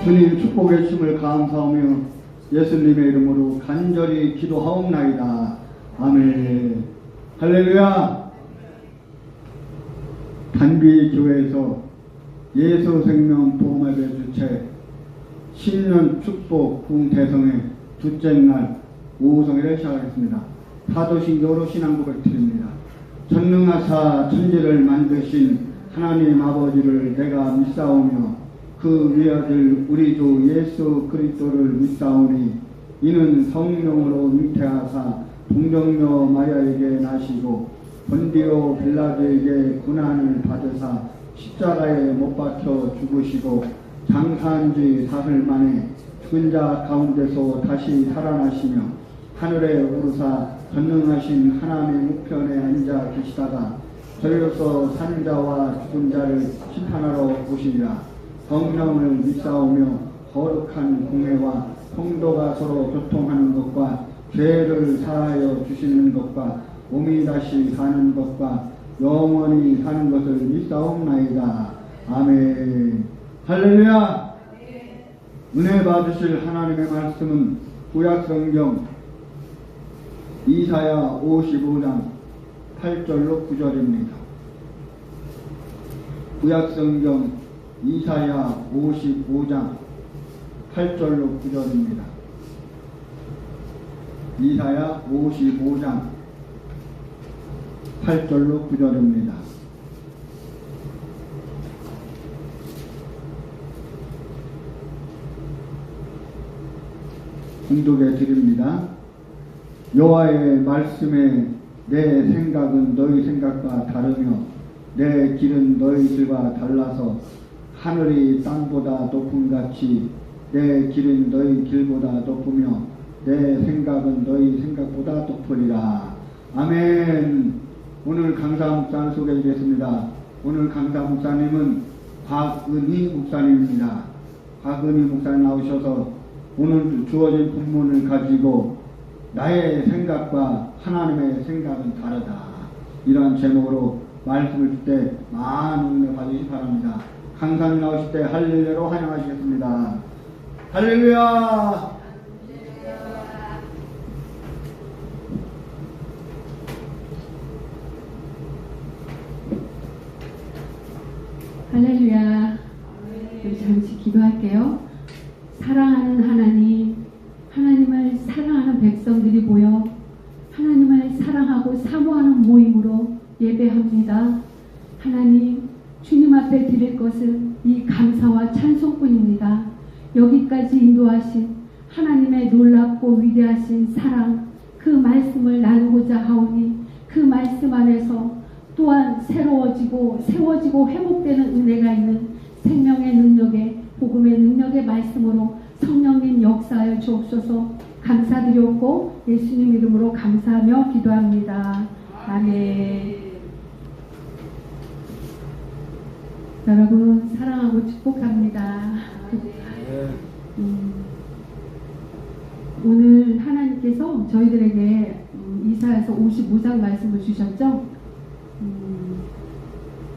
주님 축복의 심을 감사하며 예수님의 이름으로 간절히 기도하옵나이다. 아멘. 할렐루야. 단비교회에서 예수생명 보험협회 주최 신년 축복 궁대성의 둘째 날 오후성회를 시작하겠습니다. 사도신경으로 신앙고백 드립니다. 전능하사 천지를 만드신 하나님 아버지를 내가 믿사오며 그 위아들 우리 주 예수 그리스도를 믿사오니 이는 성령으로 잉태하사 동정녀 마리아에게 나시고 본디오 빌라도에게 고난을 받으사 십자가에 못 박혀 죽으시고 장사한 지 사흘 만에 죽은 자 가운데서 다시 살아나시며 하늘에 오르사 전능하신 하나님의 우편에 앉아 계시다가 저리로서 사는 자와 죽은 자를 심판하러 오시리라. 성령을 믿사오며 거룩한 공회와 성도가 서로 교통하는 것과 죄를 사하여 주시는 것과 몸이 다시 사는 것과 영원히 사는 것을 믿사옵나이다. 아멘. 할렐루야. 은혜 받으실 하나님의 말씀은 구약성경 이사야 55장 8절로 9절입니다. 구약성경 이사야 55장 8절로 9절입니다. 이사야 55장 8절로 9절입니다. 공독해 드립니다. 여호와의 말씀에 내 생각은 너희 생각과 다르며 내 길은 너희들과 달라서 하늘이 땅보다 높음같이 내 길은 너희 길보다 높으며 내 생각은 너희 생각보다 높으리라. 아멘. 오늘 강사 목사를 소개해드리겠습니다. 오늘 강사 목사님은 곽은희 목사님입니다. 곽은희 목사님 나오셔서 오늘 주어진 본문을 가지고 나의 생각과 하나님의 생각은 다르다, 이러한 제목으로 말씀을 줄 때 많은 은혜 받으시기 바랍니다. 강사님 나오실 때 할렐루야로 환영하시겠습니다. 할렐루야. 할렐루야. 우리 잠시 기도할게요. 사랑하는 하나님, 하나님을 사랑하는 백성들이 모여 하나님을 사랑하고 사모하는 모임으로 예배합니다. 하나님, 주님 앞에 드릴 것은 이 감사와 찬송뿐입니다. 여기까지 인도하신 하나님의 놀랍고 위대하신 사랑, 그 말씀을 나누고자 하오니 그 말씀 안에서 또한 새로워지고 세워지고 회복되는 은혜가 있는 생명의 능력의 복음의 능력의 말씀으로 성령님 역사하여 주옵소서. 감사드렸고 예수님 이름으로 감사하며 기도합니다. 아멘. 여러분 사랑하고 축복합니다. 오늘 하나님께서 저희들에게 이사야서 55장 말씀을 주셨죠.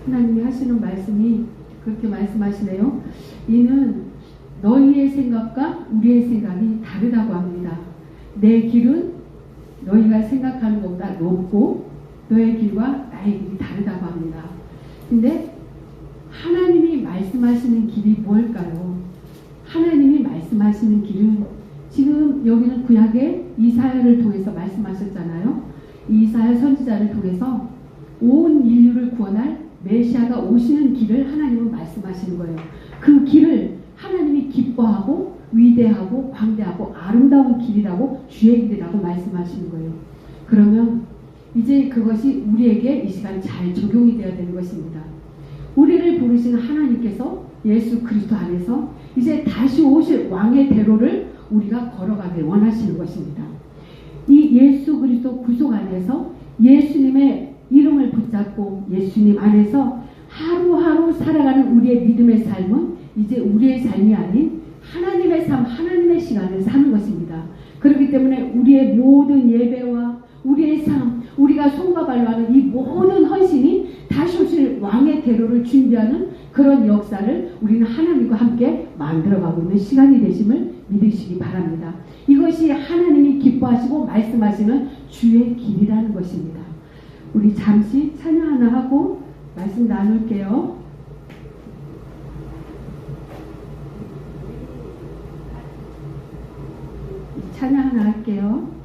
하나님이 하시는 말씀이 그렇게 말씀하시네요. 이는 너희의 생각과 우리의 생각이 다르다고 합니다. 내 길은 너희가 생각하는 것보다 높고 너의 길과 나의 길이 다르다고 합니다. 근데 하나님이 말씀하시는 길이 뭘까요? 하나님이 말씀하시는 길은 지금 여기는 구약의 이사야를 통해서 말씀하셨잖아요. 이사야 선지자를 통해서 온 인류를 구원할 메시아가 오시는 길을 하나님은 말씀하시는 거예요. 그 길을 하나님이 기뻐하고 위대하고 광대하고 아름다운 길이라고 주의 길이라고 말씀하시는 거예요. 그러면 이제 그것이 우리에게 이 시간 잘 적용이 되어야 되는 것입니다. 우리를 부르시는 하나님께서 예수 그리스도 안에서 이제 다시 오실 왕의 대로를 우리가 걸어가길 원하시는 것입니다. 이 예수 그리스도 구속 안에서 예수님의 이름을 붙잡고 예수님 안에서 하루하루 살아가는 우리의 믿음의 삶은 이제 우리의 삶이 아닌 하나님의 삶, 하나님의 시간을 사는 것입니다. 그렇기 때문에 우리의 모든 예배와 우리의 삶, 우리가 손과 발로 하는 이 모든 헌신이 다시 오실 왕의 대로를 준비하는 그런 역사를 우리는 하나님과 함께 함께 만들어가고 있는 시간이 되심을 믿으시기 바랍니다. 이것이 하나님이 기뻐하시고 말씀하시는 주의 길이라는 것입니다. 우리 잠시 찬양 하나 하고 말씀 나눌게요. 찬양 하나 할게요.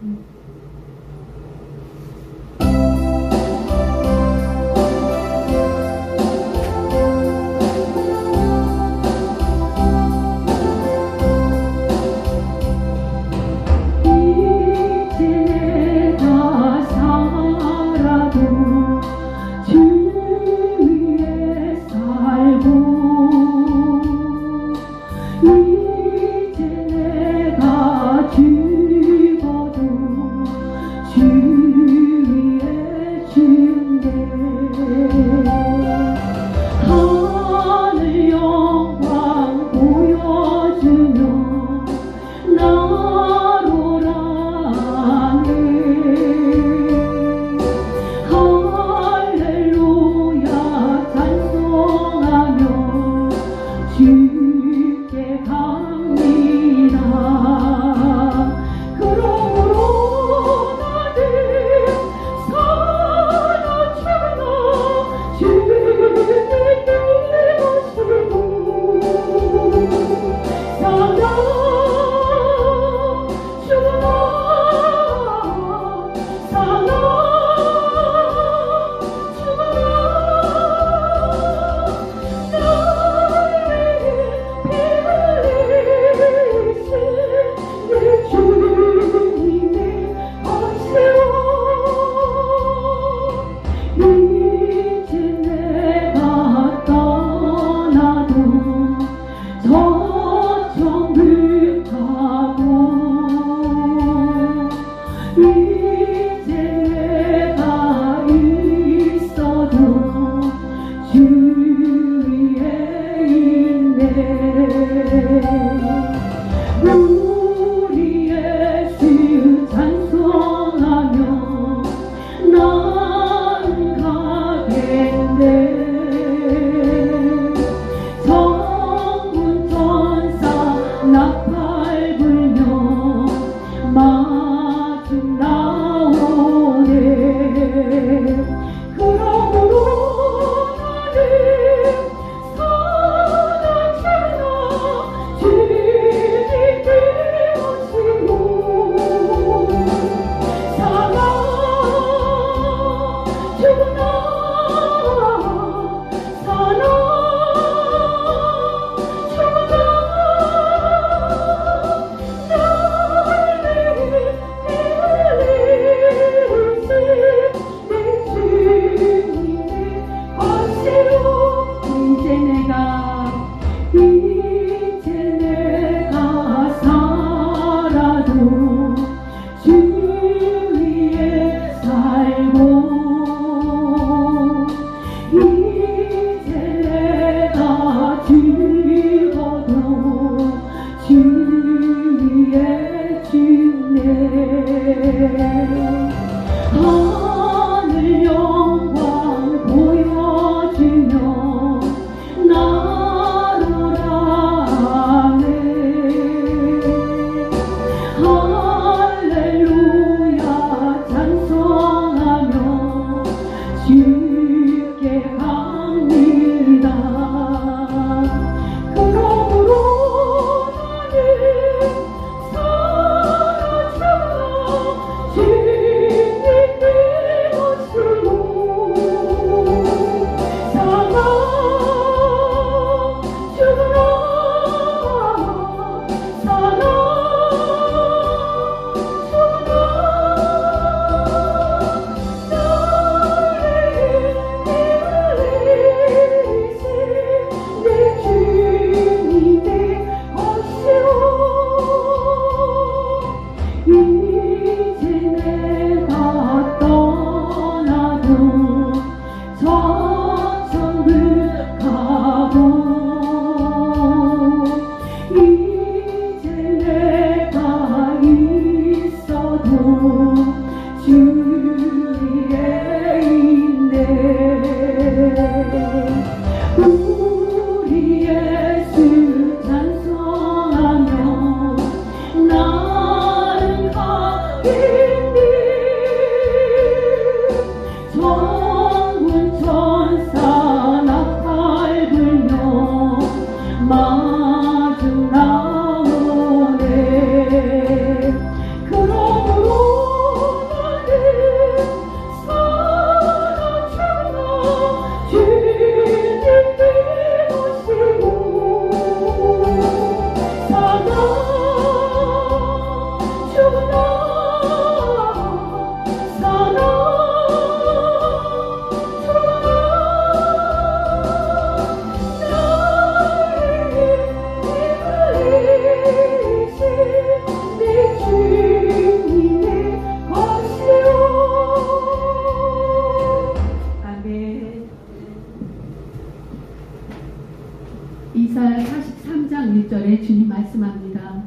3장 1절에 주님 말씀합니다.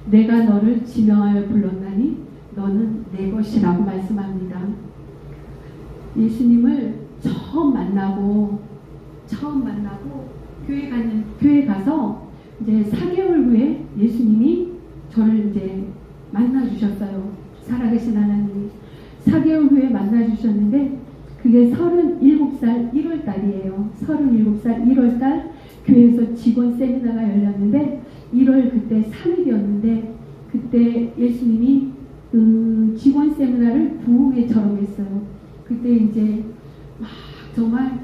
내가 너를 지명하여 불렀나니 너는 내 것이라고 말씀합니다. 예수님을 처음 만나고 교회 가서 이제 4개월 후에 예수님이 저를 이제 만나 주셨어요. 살아계신 하나님이 4개월 후에 만나 주셨는데 그게 37살 1월 달이에요. 37살 1월 달 교회에서 직원 세미나가 열렸는데 1월 그때 3일이었는데 그때 예수님이 직원 세미나를 부흥회처럼 했어요. 그때 이제 막 정말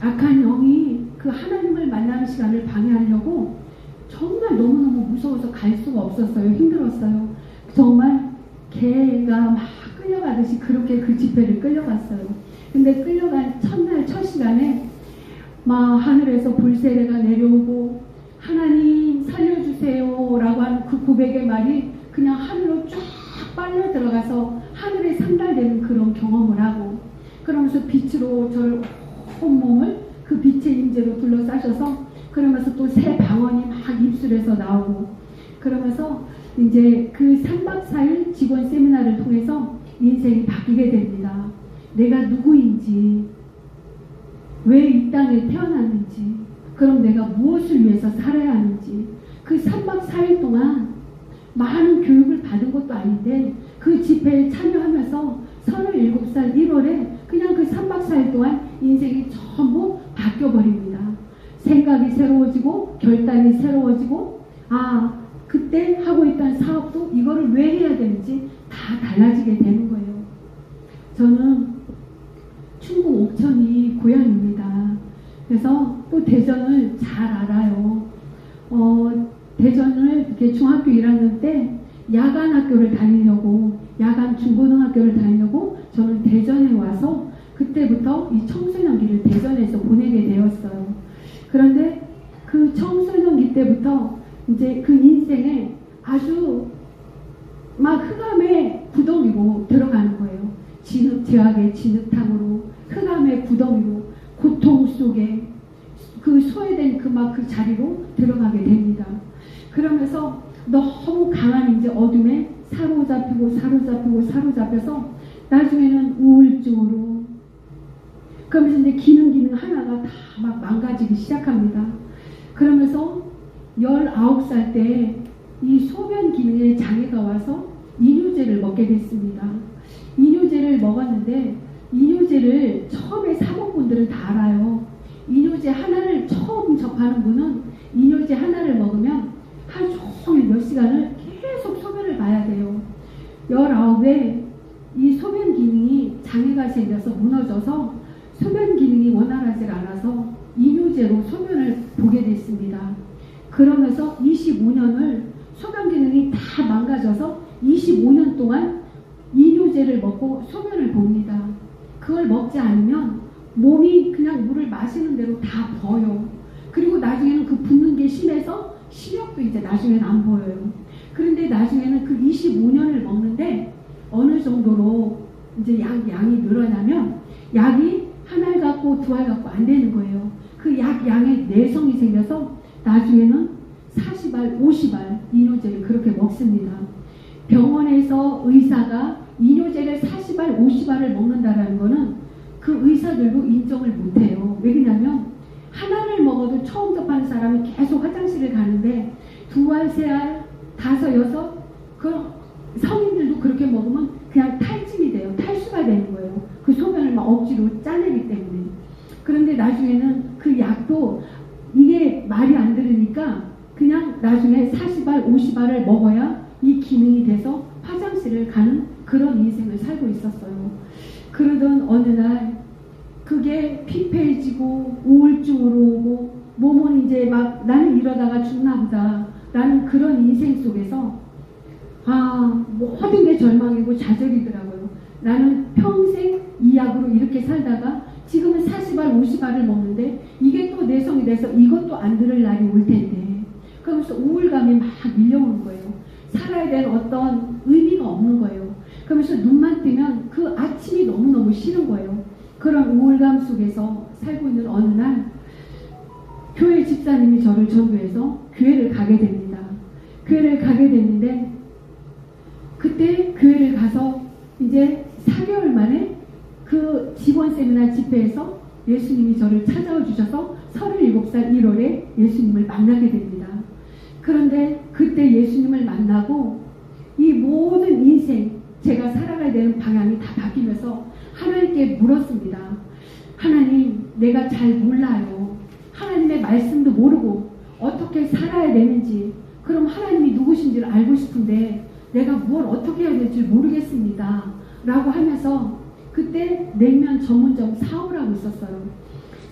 악한 영이 그 하나님을 만나는 시간을 방해하려고 정말 너무너무 무서워서 갈 수가 없었어요. 힘들었어요. 정말 개가 막 끌려가듯이 그렇게 그 집회를 끌려갔어요. 근데 끌려간 첫날 첫 시간에 막 하늘에서 불세례가 내려오고 하나님 살려주세요 라고 하는 그 고백의 말이 그냥 하늘로 쫙 빨려 들어가서 하늘에 상달되는 그런 경험을 하고 그러면서 빛으로 저를 온몸을 그 빛의 임재로 둘러싸셔서 그러면서 또 새 방언이 막 입술에서 나오고 그러면서 이제 그 3박 4일 직원 세미나를 통해서 인생이 바뀌게 됩니다. 내가 누구인지 왜 이 땅에 태어났는지 그럼 내가 무엇을 위해서 살아야 하는지 그 3박 4일 동안 많은 교육을 받은 것도 아닌데 그 집회에 참여하면서 37살 1월에 그냥 그 3박 4일 동안 인생이 전부 바뀌어버립니다. 생각이 새로워지고 결단이 새로워지고 그때 하고 있던 사업도 이거를 왜 해야 되는지 다 달라지게 되는 거예요. 저는 충북 옥천이 고향입니다. 그래서 또 대전을 잘 알아요. 대전을 이렇게 중학교 1학년 때 야간 학교를 다니려고 야간 중고등학교를 다니려고 저는 대전에 와서 그때부터 이 청소년기를 대전에서 보내게 되었어요. 그런데 그 청소년기 때부터 이제 그 인생에 아주 막 흑암의 구덩이로 들어가는 거예요. 죄악의 진흙탕으로 흑암의 구덩이로 고통 속에 그 소외된 그 자리로 들어가게 됩니다. 그러면서 너무 강한 이제 어둠에 사로잡혀서 나중에는 우울증으로 그러면서 이제 기능 하나가 다 막 망가지기 시작합니다. 그러면서 19살 때 이 소변 기능에 장애가 와서 이뇨제를 먹게 됐습니다. 이뇨제를 먹었는데 이뇨제를 처음에 사본 분들은 다 알아요. 이뇨제 하나를 처음 접하는 분은 이뇨제 하나를 먹으면 하루 종일 몇 시간을 계속 소변을 봐야 돼요. 19에 이 소변 기능이 장애가 생겨서 무너져서 소변 기능이 원활하지 않아서 이뇨제로 소변을 보게 됐습니다. 그러면서 25년을 소변 기능이 다 망가져서 25년 동안 이뇨제를 먹고 소변을 봅니다. 그걸 먹지 않으면 몸이 그냥 물을 마시는 대로 다 버요. 그리고 나중에는 그 붓는 게 심해서 시력도 이제 나중에는 안 보여요. 그런데 나중에는 그 25년을 먹는데 어느 정도로 이제 양이 늘어나면 약이 한 알 갖고 두 알 갖고 안 되는 거예요. 그 양에 내성이 생겨서 나중에는 40알, 50알 이뇨제를 그렇게 먹습니다. 병원에서 의사가 이뇨제를 40알, 50알을 먹는다라는 거는 그 의사들도 인정을 못해요. 왜냐면 하나를 먹어도 처음 접하는 사람이 계속 화장실을 가는데 2알, 3알, 5, 6 그 성인들도 그렇게 먹으면 그냥 탈진이 돼요. 탈수가 되는 거예요. 그 소변을 막 억지로 짜내기 때문에. 그런데 나중에는 그 약도 이게 말이 안 들으니까 그냥 나중에 40알, 50알을 먹어야 이 기능이 돼서 화장실을 가는 그런 인생을 살고 있었어요. 그러던 어느 날 그게 피폐해지고 우울증으로 오고 몸은 이제 막 나는 이러다가 죽나 보다 라는 그런 인생 속에서 모든 게 절망이고 좌절이더라고요. 나는 평생 이 약으로 이렇게 살다가 지금은 40알, 50알을 먹는데 이게 또 내성이 돼서 이것도 안 들을 날이 올 텐데 그러면서 우울감이 막 밀려오는 거예요. 살아야 될 어떤 의미가 없는 거예요. 그러면서 눈만 뜨면 그 아침이 너무너무 싫은 거예요. 그런 우울감 속에서 살고 있는 어느 날 교회 집사님이 저를 전도해서 교회를 가게 됩니다. 교회를 가게 됐는데 그때 교회를 가서 이제 4개월 만에 그 직원 세미나 집회에서 예수님이 저를 찾아와 주셔서 37살 1월에 예수님을 만나게 됩니다. 그런데 그때 예수님을 만나고 이 모든 인생 제가 살아가야 되는 방향이 다 바뀌면서 하나님께 물었습니다. 하나님, 내가 잘 몰라요. 하나님의 말씀도 모르고 어떻게 살아야 되는지, 그럼 하나님이 누구신지를 알고 싶은데 내가 뭘 어떻게 해야 될지 모르겠습니다. 라고 하면서 그때 냉면 전문점 사업을 하고 있었어요.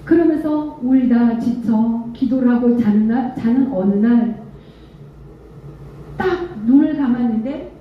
그러면서 울다 지쳐 기도를 하고 자는 어느 날 딱 눈을 감았는데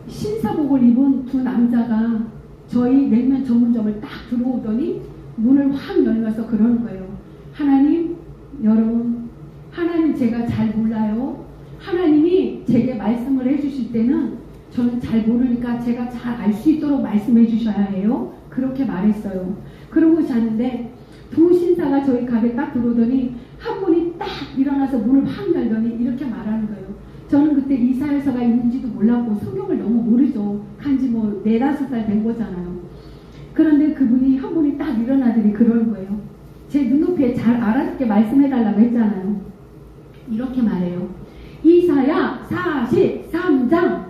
신사복을 입은 두 남자가 저희 냉면 전문점을 딱 들어오더니 문을 확 열면서 그러는 거예요. 하나님, 여러분, 하나님 제가 잘 몰라요. 하나님이 제게 말씀을 해주실 때는 저는 잘 모르니까 제가 잘 알 수 있도록 말씀해 주셔야 해요. 그렇게 말했어요. 그러고 자는데 두 신사가 저희 가게 딱 들어오더니 한 분이 딱 일어나서 문을 확 열더니 이렇게 말하는 거예요. 저는 그때 이사야서가 있는지도 몰랐고 성경을 너무 모르죠. 간지 뭐 4-5살 된 거잖아요. 그런데 그분이 한 분이 딱 일어나더니 그러는 거예요. 제 눈높이에 잘 알아듣게 말씀해달라고 했잖아요. 이렇게 말해요. 이사야 43장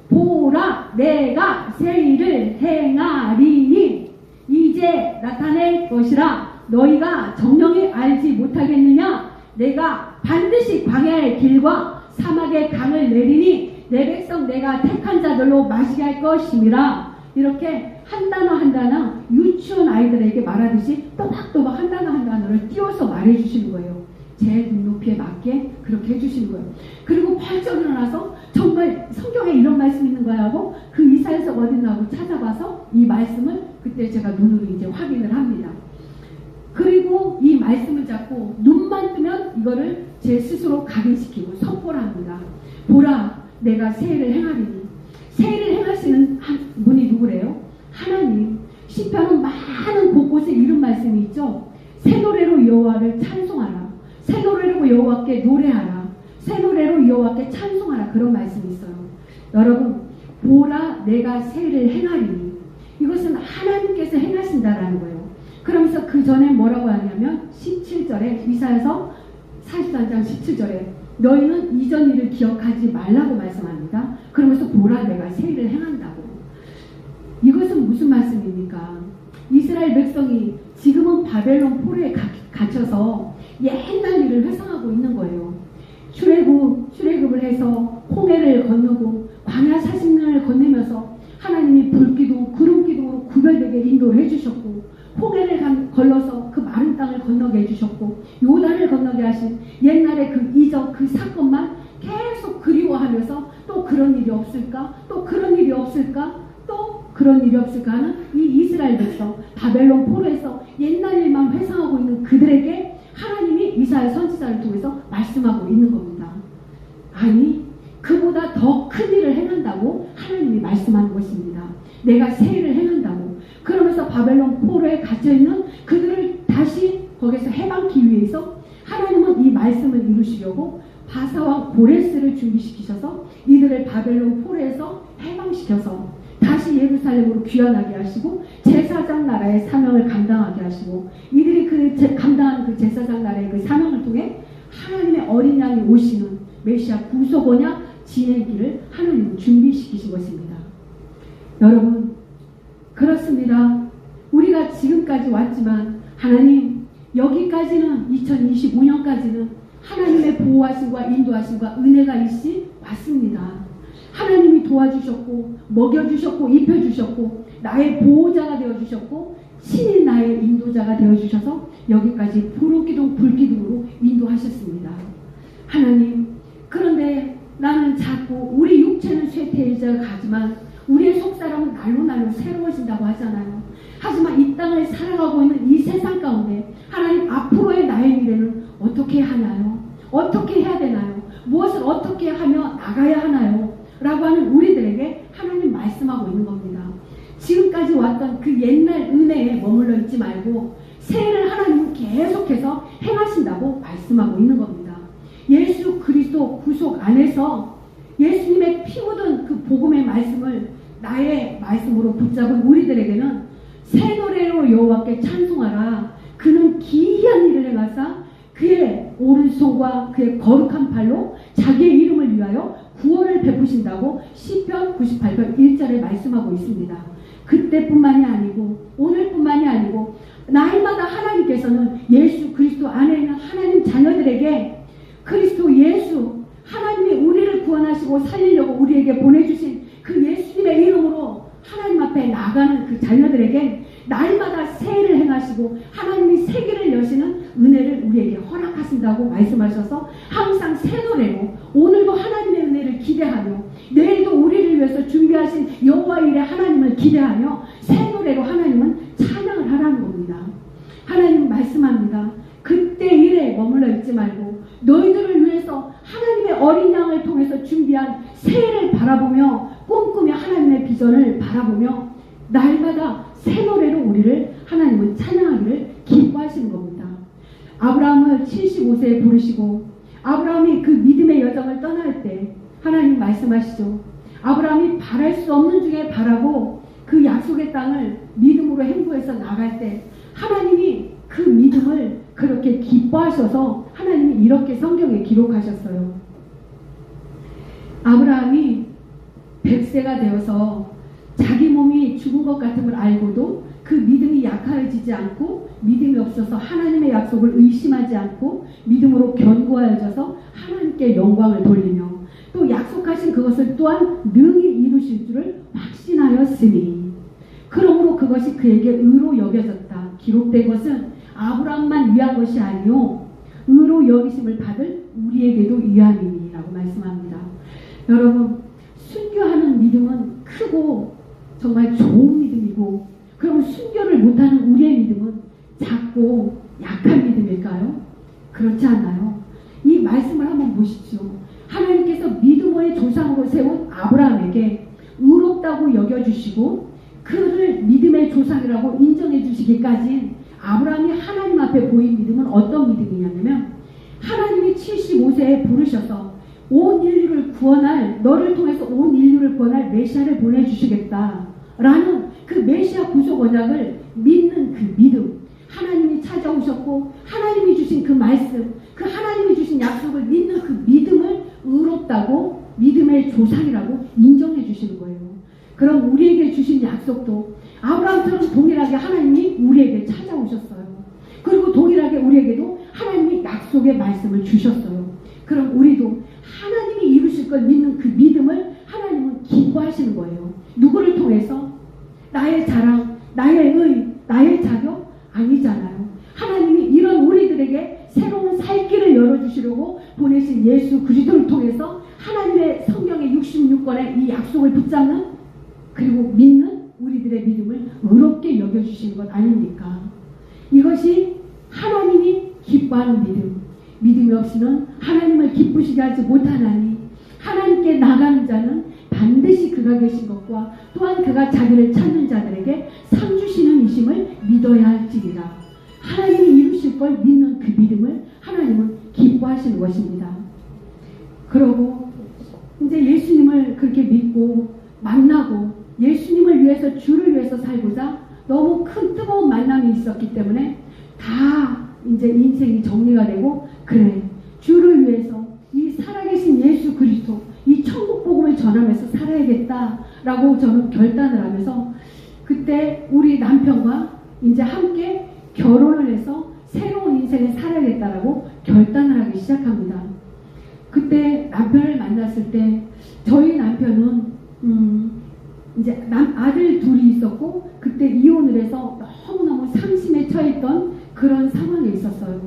보라 내가 새 일을 행하리니 이제 나타낼 것이라 너희가 정령이 알지 못하겠느냐. 내가 반드시 광야의 길과 사막의 강을 내리니 내 백성 내가 택한 자들로 마시게 할 것임이라. 이렇게 한 단어 한 단어 유치원 아이들에게 말하듯이 또박또박 한 단어 한 단어를 띄워서 말해주시는 거예요. 제 눈높이에 맞게 그렇게 해주시는 거예요. 그리고 펄쩍 일어나서 정말 성경에 이런 말씀이 있는 거야 하고 그 이사야서 어딨나 하고 찾아봐서 이 말씀을 그때 제가 눈으로 이제 확인을 합니다. 그리고 이 말씀을 잡고 눈만 뜨면 이거를 제 스스로 각인시키고 선포를 합니다. 보라 내가 새 일을 행하리니. 새 일을 행하시는 분이 누구래요? 하나님. 시편은 많은 곳곳에 이런 말씀이 있죠. 새 노래로 여호와를 찬송하라. 새 노래로 여호와께 노래하라. 새 노래로 여호와께 찬송하라. 그런 말씀이 있어요. 여러분, 보라 내가 새 일을 행하리니. 이것은 하나님께서 행하신다라는 거예요. 그러면서 그 전에 뭐라고 하냐면 17절에 이사야서 43장 17절에 너희는 이전 일을 기억하지 말라고 말씀합니다. 그러면서 보라 내가 새 일을 행한다고. 이것은 무슨 말씀입니까? 이스라엘 백성이 지금은 바벨론 포로에 갇혀서 옛날 일을 회상하고 있는 거예요. 출애굽을 해서 홍해를 건너고 광야 40년을 건너면서 하나님이 불기둥 구름기둥으로 구별되게 인도를 해주셨고 홍해를 걸러서 그 마른 땅을 건너게 해주셨고 요단을 건너게 하신 옛날의 그 이적 그 사건만 계속 그리워하면서 또 그런 일이 없을까? 또 그런 일이 없을까? 또 그런 일이 없을까 하는 이 이스라엘 백성 바벨론 포로에서 옛날 일만 회상하고 있는 그들에게 하나님이 이사야 선지자를 통해서 말씀하고 있는 겁니다. 아니 그보다 더 큰 일을 행한다고 하나님이 말씀하는 것입니다. 내가 새 일을 행한다고. 그러면서 바벨론 포로에 갇혀있는 그들을 다시 거기서 해방하기 위해서 하나님은 이 말씀을 이루시려고 바사왕 고레스를 준비시키셔서 이들을 바벨론 포로에서 해방시켜서 다시 예루살렘으로 귀환하게 하시고 제사장 나라의 사명을 감당하게 하시고 이들이 감당하는 그 제사장 나라의 그 사명을 통해 하나님의 어린 양이 오시는 메시아 구속원약 진행기를 하나님은 준비시키신 것입니다. 여러분 그렇습니다. 우리가 지금까지 왔지만 하나님 여기까지는 2025년까지는 하나님의 보호하심과 인도하심과 은혜가 있이 왔습니다. 하나님이 도와주셨고 먹여주셨고 입혀주셨고 나의 보호자가 되어주셨고 친히 나의 인도자가 되어주셔서 여기까지 불기둥 불기둥으로 인도하셨습니다. 하나님 그런데 나는 자꾸 우리 육체는 쇠퇴해져 가지만 우리의 속사람은 날로 새로워진다고 하잖아요. 하지만 이 땅을 살아가고 있는 이 세상 가운데 하나님 앞으로의 나의 미래는 어떻게 하나요? 어떻게 해야 되나요? 무엇을 어떻게 하며 나가야 하나요? 라고 하는 우리들에게 하나님 말씀하고 있는 겁니다. 지금까지 왔던 그 옛날 은혜에 머물러 있지 말고 새해를 하나님은 계속해서 행하신다고 말씀하고 있는 겁니다. 예수 그리스도 그리스도 구속 안에서 예수님의 피 묻은 그 복음의 말씀을 나의 말씀으로 붙잡은 우리들에게는 새 노래로 여호와께 찬송하라. 그는 기이한 일을 행하사 그의 오른손과 그의 거룩한 팔로 자기의 이름을 위하여 구원을 베푸신다고 시편 98편 1절에 말씀하고 있습니다. 그때뿐만이 아니고 오늘뿐만이 아니고 날마다 하나님께서는 예수 그리스도 안에 있는 하나님 자녀들에게 그리스도 예수 하나님이 우리를 구원하시고 살리려고 우리에게 보내주신 그 예수님의 이름으로 하나님 앞에 나가는 그 자녀들에게 날마다 새해를 행하시고 하나님이 세계를 여시는 은혜를 우리에게 허락하신다고 말씀하셔서 항상 새 노래로 오늘도 하나님의 은혜를 기대하며 내일도 우리를 위해서 준비하신 여호와 일의 하나님을 기대하며 새 노래로 하나님은 찬양을 하라는 겁니다. 하나님 말씀합니다. 그때 일에 머물러 있지 말고 너희들을 위해서 하나님의 어린 양을 통해서 준비한 새해를 바라보며 꿈꾸며 하나님의 비전을 바라보며 날마다 새 노래로 우리를 하나님은 찬양하기를 기뻐하시는 겁니다. 아브라함을 75세에 부르시고 아브라함이 그 믿음의 여정을 떠날 때 하나님 말씀하시죠. 아브라함이 바랄 수 없는 중에 바라고 그 약속의 땅을 믿음으로 행보해서 나갈 때 하나님이 그 믿음을 그렇게 기뻐하셔서 하나님이 이렇게 성경에 기록하셨어요. 아브라함이 100세가 되어서 자기 몸이 죽은 것 같음을 알고도 그 믿음이 약해지지 않고 믿음이 없어서 하나님의 약속을 의심하지 않고 믿음으로 견고하여져서 하나님께 영광을 돌리며 또 약속하신 그것을 또한 능히 이루실 줄을 확신하였으니 그러므로 그것이 그에게 의로 여겨졌다. 기록된 것은 아브라함만 위한 것이 아니요 의로 여기심을 받을 우리에게도 위함이니라고 말씀합니다. 여러분 순교하는 믿음은 크고 정말 좋은 믿음이고 그럼 순교를 못하는 우리의 믿음은 작고 약한 믿음일까요? 그렇지 않나요? 이 말씀을 한번 보십시오. 하나님께서 믿음의 조상으로 세운 아브라함에게 의롭다고 여겨주시고 그를 믿음의 조상이라고 인정해 주시기까지 아브라함이 하나님 앞에 보인 믿음은 어떤 믿음이냐면 하나님이 75세에 부르셔서 온 인류를 구원할 너를 통해서 온 인류를 구원할 메시아를 보내주시겠다라는 그 메시아 구속 언약을 믿는 그 믿음 하나님이 찾아오셨고 하나님이 주신 그 말씀 그 하나님이 주신 약속을 믿는 그 믿음을 의롭다고 믿음의 조상이라고 인정해 주시는 거예요. 그럼 우리에게 주신 약속도 아브라함처럼 동일하게 하나님이 우리에게 찾아오셨어요. 그리고 동일하게 우리에게도 하나님이 약속의 말씀을 주셨어요. 그럼 우리도 하나님이 이루실 걸 믿는 그 믿음을 하나님은 기뻐하시는 거예요. 누구를 통해서? 나의 자랑, 나의 의, 나의 자격? 아니잖아요. 하나님이 이런 우리들에게 새로운 살 길을 열어주시려고 보내신 예수 그리스도를 통해서 하나님의 성경의 66권의 이 약속을 붙잡는 그리고 믿는 우리들의 믿음을 의롭게 여겨주시는 것 아닙니까? 이것이 하나님이 기뻐하는 믿음. 믿음이 없이는 하나님을 기쁘시게 하지 못하나니 하나님께 나가는 자는 반드시 그가 계신 것과 또한 그가 자기를 찾는 자들에게 상 주시는 이심을 믿어야 할지니라. 하나님이 이루실 걸 믿는 그 믿음을 하나님은 기뻐하시는 것입니다. 그러고 이제 예수님을 그렇게 믿고 만나고 예수님을 위해서 주를 위해서 살고자 너무 큰 뜨거운 만남이 있었기 때문에 다 이제 인생이 정리가 되고 그래 주를 위해서 이 살아계신 예수 그리스도 이 천국 복음을 전하면서 살아야겠다라고 저는 결단을 하면서 그때 우리 남편과 이제 함께 결혼을 해서 새로운 인생을 살아야겠다라고 결단을 하기 시작합니다. 그때 남편을 만났을 때 저희 남편은 이제 아들 둘이 있었고 그때 이혼을 해서 너무너무 상심에 처했던 그런 상황에 있었어요.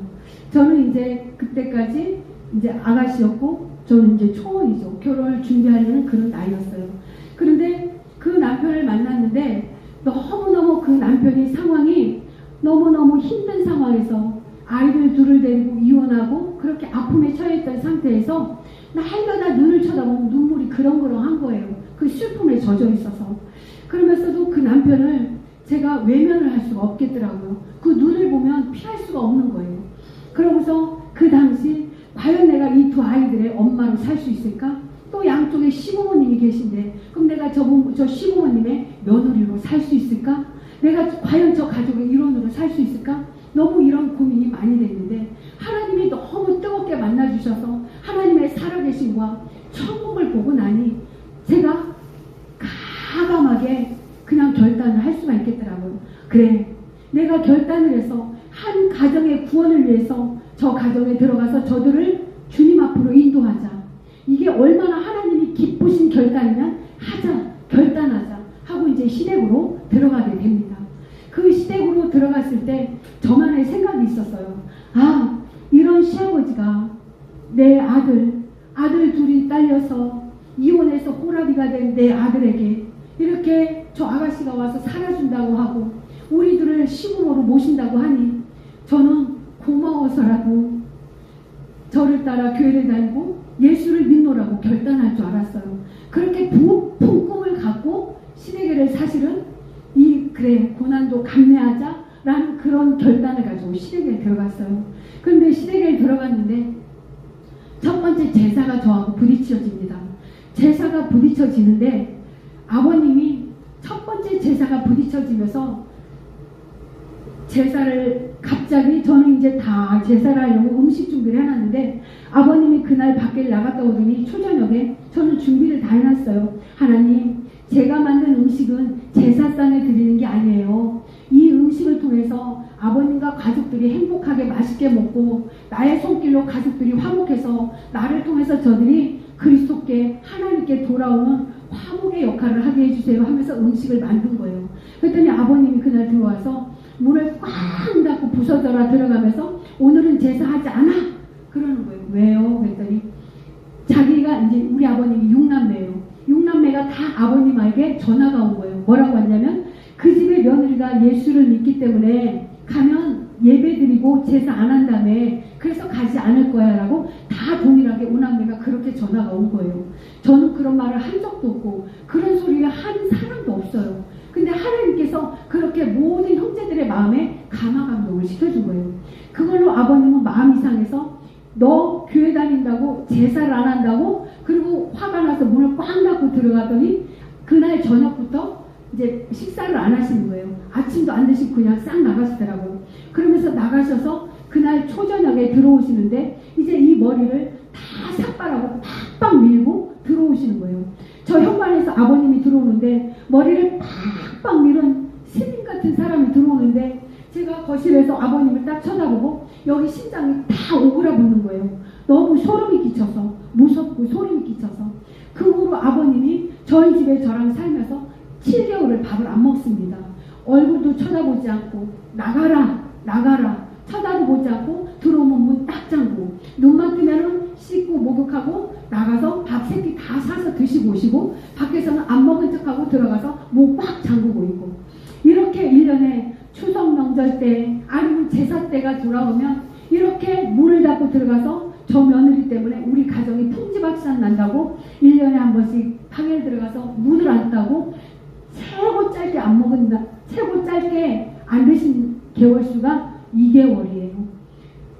저는 이제 그때까지 이제 아가씨였고 저는 이제 초혼이죠. 결혼을 준비하려는 그런 나이였어요. 그런데 그 남편을 만났는데 너무너무 그 남편의 상황이 너무너무 힘든 상황에서 아이들 둘을 데리고 이혼하고 그렇게 아픔에 처해있던 상태에서 날마다 눈을 쳐다보면 눈물이 그렁그렁한 거예요. 그 슬픔에 젖어 있어서. 그러면서도 그 남편을 제가 외면을 할 수가 없겠더라고요. 그 눈을 보면 피할 수가 없는 거예요. 그러면서 그 당시 과연 내가 이 두 아이들의 엄마 수 있을까? 또 양쪽에 시부모님이 계신데 그럼 내가 저 시부모님의 며느리로 살 수 있을까? 내가 과연 저 가족의 일원으로 살 수 있을까? 너무 이런 고민이 많이 됐는데 하나님이 너무 뜨겁게 만나주셔서 하나님의 살아계심과 천국을 보고 나니 제가 가감하게 그냥 결단을 할 수가 있겠더라고요. 그래, 내가 결단을 해서 한 가정의 구원을 위해서 저 가정에 들어가서 저들을 주님 앞으로 인도하자. 이게 얼마나 하나님이 기쁘신 결단이면 결단하자 하고 이제 시댁으로 들어가게 됩니다. 그 시댁으로 들어갔을 때 저만의 생각이 있었어요. 아, 이런 시아버지가 내 아들 둘이 딸려서 이혼해서 호라비가 된 내 아들에게 이렇게 저 아가씨가 와서 살아준다고 하고 우리들을 시부모로 모신다고 하니 저는 고마워서라도 저를 따라 교회를 다니고 예수를 믿노라고 결단할 줄 알았어요. 그렇게 부푼 꿈을 갖고 시댁을 사실은 그래 고난도 감내하자라는 그런 결단을 가지고 시댁에 들어갔어요. 그런데 시댁에 들어갔는데 첫 번째 제사가 저하고 부딪혀집니다. 제사가 부딪혀지는데 아버님이 첫 번째 제사가 부딪혀지면서 제사를 갑자기 저는 이제 다 제사를 하려고 음식 준비를 해놨는데 아버님이 그날 밖에 나갔다 오더니 초저녁에 저는 준비를 다 해놨어요. 하나님, 제가 만든 음식은 제사상에 드리는 게 아니에요. 이 음식을 통해서 아버님과 가족들이 행복하게 맛있게 먹고 나의 손길로 가족들이 화목해서 나를 통해서 저들이 그리스도께 하나님께 돌아오는 화목의 역할을 하게 해주세요 하면서 음식을 만든 거예요. 그랬더니 아버님이 그날 들어와서 문을 꽉 닫고 부서져라 들어가면서 오늘은 제사하지 않아 그러는 거예요. 왜요? 그랬더니 자기가 이제 우리 아버님이 6남매예요. 6남매가 다 아버님에게 전화가 온 거예요. 뭐라고 했냐면 그 집의 며느리가 예수를 믿기 때문에 가면 예배드리고 제사 안 한다며 그래서 가지 않을 거야 라고 다 동일하게 5남매가 그렇게 전화가 온 거예요. 저는 그런 말을 한 적도 없고 그런 소리를 한 사람도 없어요. 근데 하나님께서 그렇게 모든 형제들의 마음에 감화감동을 시켜준 거예요. 그걸로 아버님은 마음이 상해서 너 교회 다닌다고 제사를 안 한다고 그리고 화가 나서 문을 꽉 닫고 들어가더니 그날 저녁부터 이제 식사를 안 하시는 거예요. 아침도 안 드시고 그냥 싹 나가시더라고요. 그러면서 나가셔서 그날 초저녁에 들어오시는데 이제 이 머리를 다 삭발하고 팍팍 밀고 들어오시는 거예요. 저 현관에서 아버님이 들어오는데 머리를 팍팍 밀은 스님 같은 사람이 들어오는데 제가 거실에서 아버님을 딱 쳐다보고 여기 심장이 다 오그라붙는 거예요. 너무 소름이 끼쳐서 무섭고 소름이 끼쳐서 그 후로 아버님이 저희 집에 저랑 살면서 7개월을 밥을 안 먹습니다. 얼굴도 쳐다보지 않고 나가라 쳐다도 보지 않고 들어오면 문 딱 잠그고 눈만 뜨면은 씻고 목욕하고 나가서 밥 3끼 다 사서 드시고 오시고 밖에서는 안 먹은 척하고 들어가서 문 꽉 잠그고 있고 이렇게 1년에 추석 명절 때 아니면 제사 때가 돌아오면 이렇게 문을 닫고 들어가서 저 며느리 때문에 우리 가정이 풍지박산 난다고 1년에 한 번씩 방에 들어가서 문을 안 따고 최고 짧게 안 드신 개월수가 2개월이에요.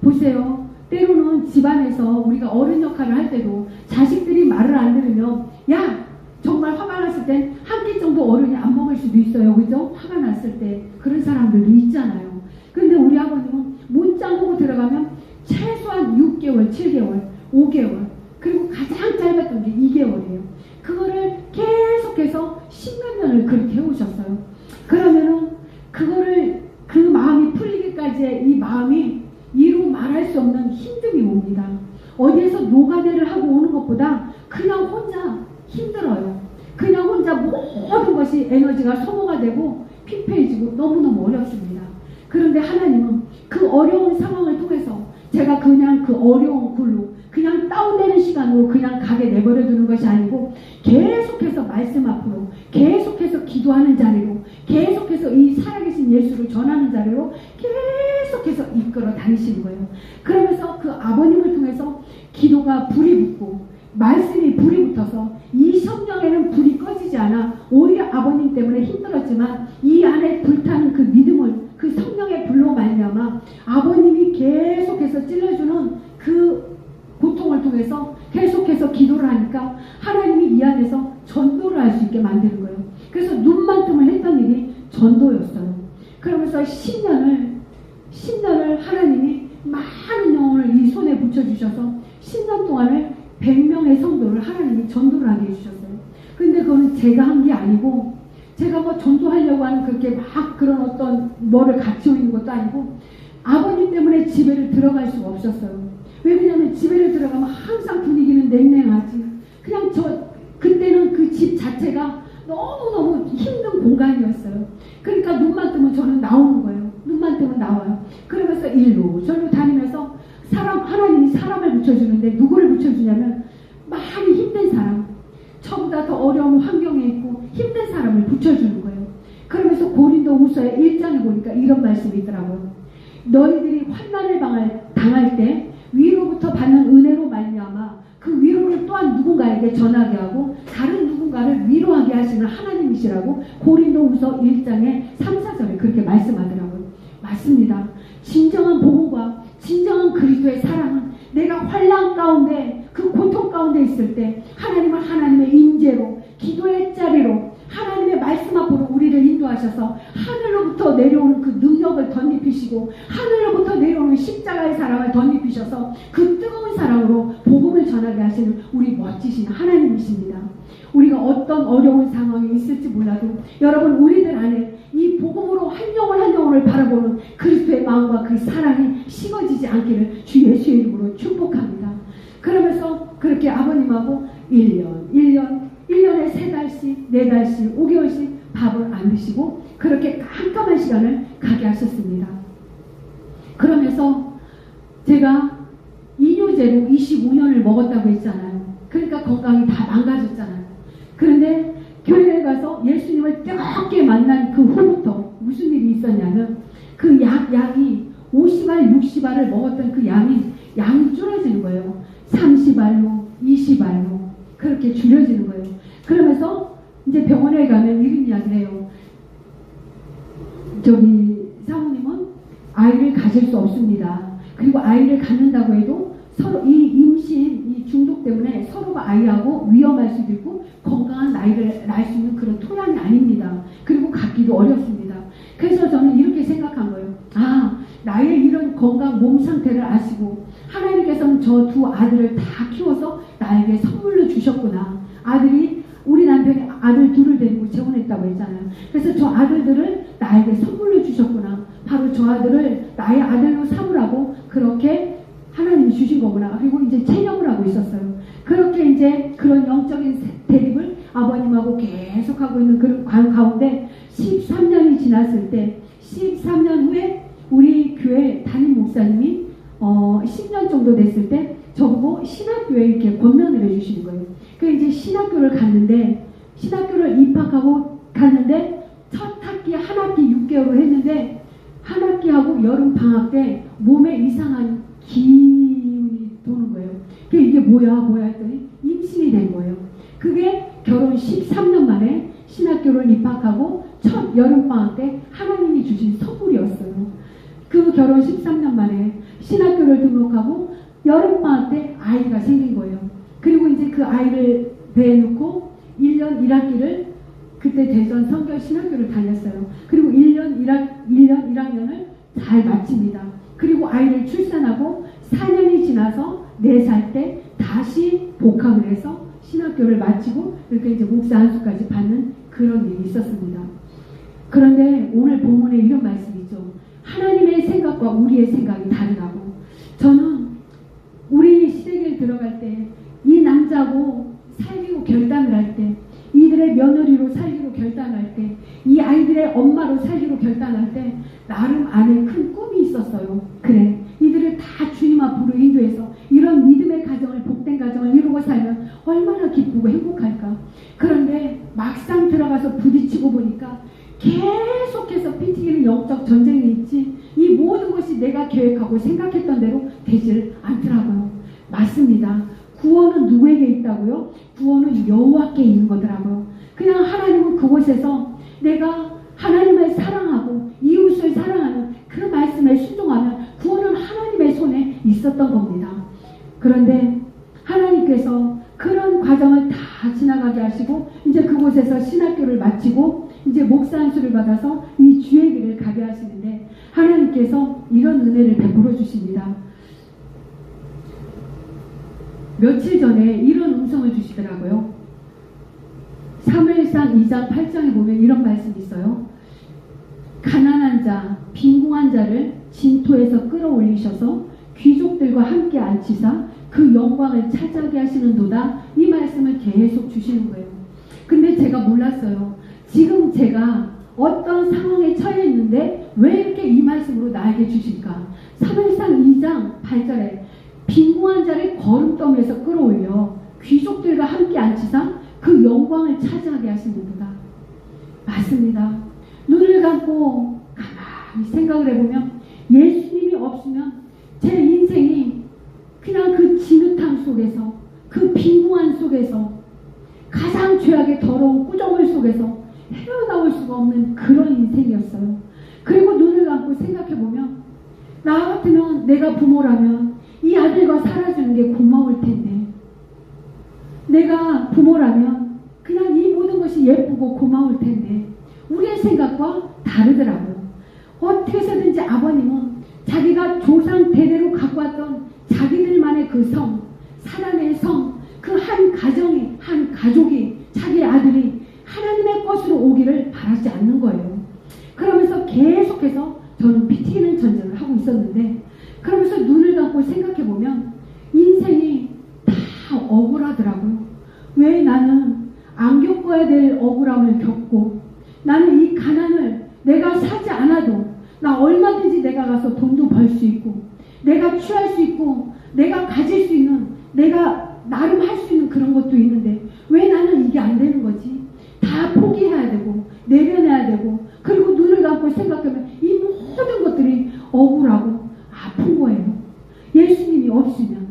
보세요. 때로는 집안에서 우리가 어른 역할을 할 때도 자식들이 말을 안 들으면 야! 정말 화가 났을 땐 한 끼 정도 어른이 안 먹을 수도 있어요. 그죠? 화가 났을 때 그런 사람들도 있잖아요. 근데 우리 아버님은 문 잠그고 들어가면 최소한 6개월, 7개월, 5개월 그리고 가장 짧았던 게 2개월이에요. 그거를 계속해서 10몇 년을 그렇게 해오셨어요. 그러면은 그 마음이 풀리기까지의 이 마음이 이루 말할 수 없는 힘듦이 옵니다. 어디에서 노가다를 하고 오는 것보다 그냥 혼자 힘들어요. 그냥 혼자 모든 것이 에너지가 소모가 되고 피폐해지고 너무너무 어렵습니다. 그런데 하나님은 그 어려운 상황을 통해서 제가 그냥 그 어려운 굴로 그냥 다운되는 시간으로 그냥 가게 내버려 두는 것이 아니고 계속해서 말씀 앞으로 계속해서 기도하는 자리로 계속해서 이 살아계신 예수를 전하는 자리로 계속해서 이끌어 다니시는 거예요. 그러면서 그 아버님을 통해서 기도가 불이 붙고 말씀이 불이 붙어서 이 성령에는 불이 꺼지지 않아 오히려 아버님 때문에 힘들었지만 이 안에 불타는 그 믿음을 그 성령의 불로 말미암아 아버님이 계속해서 찔러주는 그 고통을 통해서 계속해서 기도를 하니까 하나님이 이 안에서 전도를 할 수 있게 만드는 거예요. 그래서 눈만 뜨면 했던 일이 전도였어요. 그러면서 10년을 하나님이 많은 영혼을 이 손에 붙여주셔서 10년 동안을 100명의 성도를 하나님이 전도를 하게 해주셨어요. 근데 그거는 제가 한 게 아니고, 제가 뭐 전도하려고 하는 그렇게 막 그런 어떤 뭐를 갖추고 있는 것도 아니고, 아버님 때문에 집에를 들어갈 수가 없었어요. 왜냐면 집에를 들어가면 항상 분위기는 냉랭하지. 그냥 그때는 그 집 자체가 너무너무 힘든 공간이었어요. 그러니까 눈만 뜨면 저는 나오는 거예요. 눈만 뜨면 나와요. 그러면서 일로 저로 다니면서 하나님이 사람을 붙여주는데 누구를 붙여주냐면 많이 힘든 사람, 저보다 더 어려운 환경에 있고 힘든 사람을 붙여주는 거예요. 그러면서 고린도후서 1장에 보니까 이런 말씀이 있더라고요. 너희들이 환난을 당할 때 위로부터 받는 은혜로 말미암아 그 위로를 또한 누군가에게 전하게 하고 다른 누군가를 위로하게 하시는 하나님이시라고 고린도후서 1장의 3, 4절에 그렇게 말씀하더라고요. 맞습니다. 진정한 복음과 진정한 그리스도의 사랑은 내가 환난 가운데 그 고통 가운데 있을 때 하나님은 하나님의 임재로 기도의 자리로 하나님의 말씀 앞으로 우리를 인도하셔서 하늘로부터 내려오는 그 능력을 덧입히시고 하늘로부터 내려오는 십자가의 사랑을 덧입히셔서 그 뜨거운 사랑으로 복음을 전하게 하시는 우리 멋지신 하나님이십니다. 우리가 어떤 어려운 상황이 있을지 몰라도 여러분 우리들 안에 이 복음으로 한 영혼 한 영혼을 바라보는 그리스도의 마음과 그 사랑이 식어지지 않기를 주 예수의 이름으로 축복합니다. 그러면서 그렇게 아버님하고 1년에 3달씩 4달씩 5개월씩 밥을 안 드시고 그렇게 깜깜한 시간을 가게 하셨습니다. 그러면서 제가 이뇨제로 25년을 먹었다고 했잖아요. 그러니까 건강이 다 망가졌잖아요. 그런데 교회에 가서 예수님을 뜨겁게 만난 그 후부터 무슨 일이 있었냐면 그 약이 50알 60알을 먹었던 그 양이 줄어지는 거예요. 30알로 20알로 그렇게 줄여지는 거예요. 그러면서 이제 병원에 가면 이런 이야기를 해요. 저기 사모님은 아이를 가질 수 없습니다. 그리고 아이를 갖는다고 해도 서로 이 임신, 이 중독 때문에 서로가 아이하고 위험할 수도 있고 건강한 나이를 낳을 수 있는 그런 토양이 아닙니다. 그리고 갖기도 어렵습니다. 그래서 저는 이렇게 생각한 거예요. 나의 이런 건강 몸 상태를 아시고 하나님께서는 저 두 아들을 다 키워서 나에게 선물로 주셨구나. 우리 남편이 아들 둘을 데리고 재혼했다고 했잖아요. 그래서 저 아들들을 나에게 선물로 주셨구나. 바로 저 아들을 나의 아들로 삼으라고 그렇게 하나님이 주신 거구나. 그리고 이제 체념을 하고 있었어요. 그렇게 이제 그런 영적인 대립을 아버님하고 계속하고 있는 그런 가운데 13년이 지났을 때 13년 후에 우리 교회 담임 목사님이 10년 정도 됐을 때 저보고 신학교에 이렇게 권면을 해주시는 거예요. 그래서 이제 신학교를 입학하고 갔는데 첫 학기 한 학기 6개월을 했는데 한 학기하고 여름 방학 때 몸에 이상한 기운이 도는 거예요. 이게 뭐야 했더니 임신이 된 거예요. 그게 결혼 13년 만에 신학교를 입학하고 첫 여름 방학 때 하나님이 주신 선물이었어요. 그 결혼 13년 만에 신학교를 등록하고 여름방학 때 아이가 생긴 거예요. 그리고 이제 그 아이를 배에 놓고 1년 1학기를 그때 대전 성결 신학교를 다녔어요. 그리고 1년 1학년을 잘 마칩니다. 그리고 아이를 출산하고 4년이 지나서 4살 때 다시 복학을 해서 신학교를 마치고 이렇게 이제 목사 안수까지 받는 그런 일이 있었습니다. 그런데 오늘 본문에 이런 말씀이죠. 하나님의 생각과 우리의 생각이 다르다고. 저는 우리 시댁에 들어갈 때 이 남자하고 살기로 결단을 할 때, 이들의 며느리로 살기로 결단할 때, 이 아이들의 엄마로 살기로 결단할 때 나름 안에 큰 꿈이 있었어요. 그래, 이들을 다 주님 앞으로 인도해서 이런 믿음의 가정을, 복된 가정을 이루고 살면 얼마나 기쁘고 행복할까. 그런데 막상 들어가서 부딪히고 보니까 계속해서 피튀기는 영적 전쟁이 있지 이 모든 것이 내가 계획하고 생각했던 대로 되질 않더라고요. 맞습니다. 구원은 누구에게 있다고요? 구원은 여호와께 있는 거더라고요. 그냥 하나님은 그곳에서 내가 하나님을 사랑하고 이웃을 사랑하는 그 말씀에 순종하면 구원은 하나님의 손에 있었던 겁니다. 그런데 하나님께서 그런 과정을 다 지나가게 하시고 이제 그곳에서 신학교를 마치고 이제 목사 안수를 받아서 이 주의 길을 가게 하시는데 하나님께서 이런 은혜를 베풀어 주십니다. 며칠 전에 이런 음성을 주시더라고요. 사무엘상 2장 8장에 보면 이런 말씀이 있어요. 가난한 자, 빈궁한 자를 진토에서 끌어올리셔서 귀족들과 함께 앉히사 그 영광을 차지하게 하시는도다. 이 말씀을 계속 주시는 거예요. 근데 제가 몰랐어요. 지금 제가 어떤 상황에 처해 있는데 왜 이렇게 이 말씀으로 나에게 주실까? 사무엘상 2장 8절에 빈궁한 자를 거름더미에서 끌어올려 귀족들과 함께 앉히사 그 영광을 차지하게 하시는도다. 맞습니다. 눈을 감고 가만히 생각을 해보면 예수님이 없으면 제 인생이 그냥 그 진흙탕 속에서 그 빈궁한 속에서 가장 죄악의 더러운 꾸정물 속에서 헤어나올 수가 없는 그런 인생이었어요. 그리고 눈을 감고 생각해보면 나 같으면 내가 부모라면 이 아들과 살아주는 게 고마울 텐데 내가 부모라면 그냥 이 모든 것이 예쁘고 고마울 텐데 우리의 생각과 다르더라고요. 어떻게 해서든지 아버님은 자기가 조상 대대로 갖고 왔던 자기들만의 그 성, 사람의 성, 그 한 가정이, 한 가족이 자기 아들이 하나님의 것으로 오기를 바라지 않는 거예요. 그러면서 계속해서 저는 피 튀기는 전쟁을 하고 있었는데 그러면서 눈을 감고 생각해보면 인생이 다 억울하더라고요. 왜 나는 안 겪어야 될 억울함을 겪고 나는 이 가난을 내가 사지 않아도 나 얼마든지 내가 가서 돈도 벌 수 있고 내가 취할 수 있고 내가 가질 수 있는 내가 나름 할 수 있는 그런 것도 있는데 왜 나는 이게 안 되는 거지? 다 포기해야 되고 내려놔야 되고 그리고 눈을 감고 생각하면 이 모든 것들이 억울하고 아픈 거예요. 예수님이 없으면.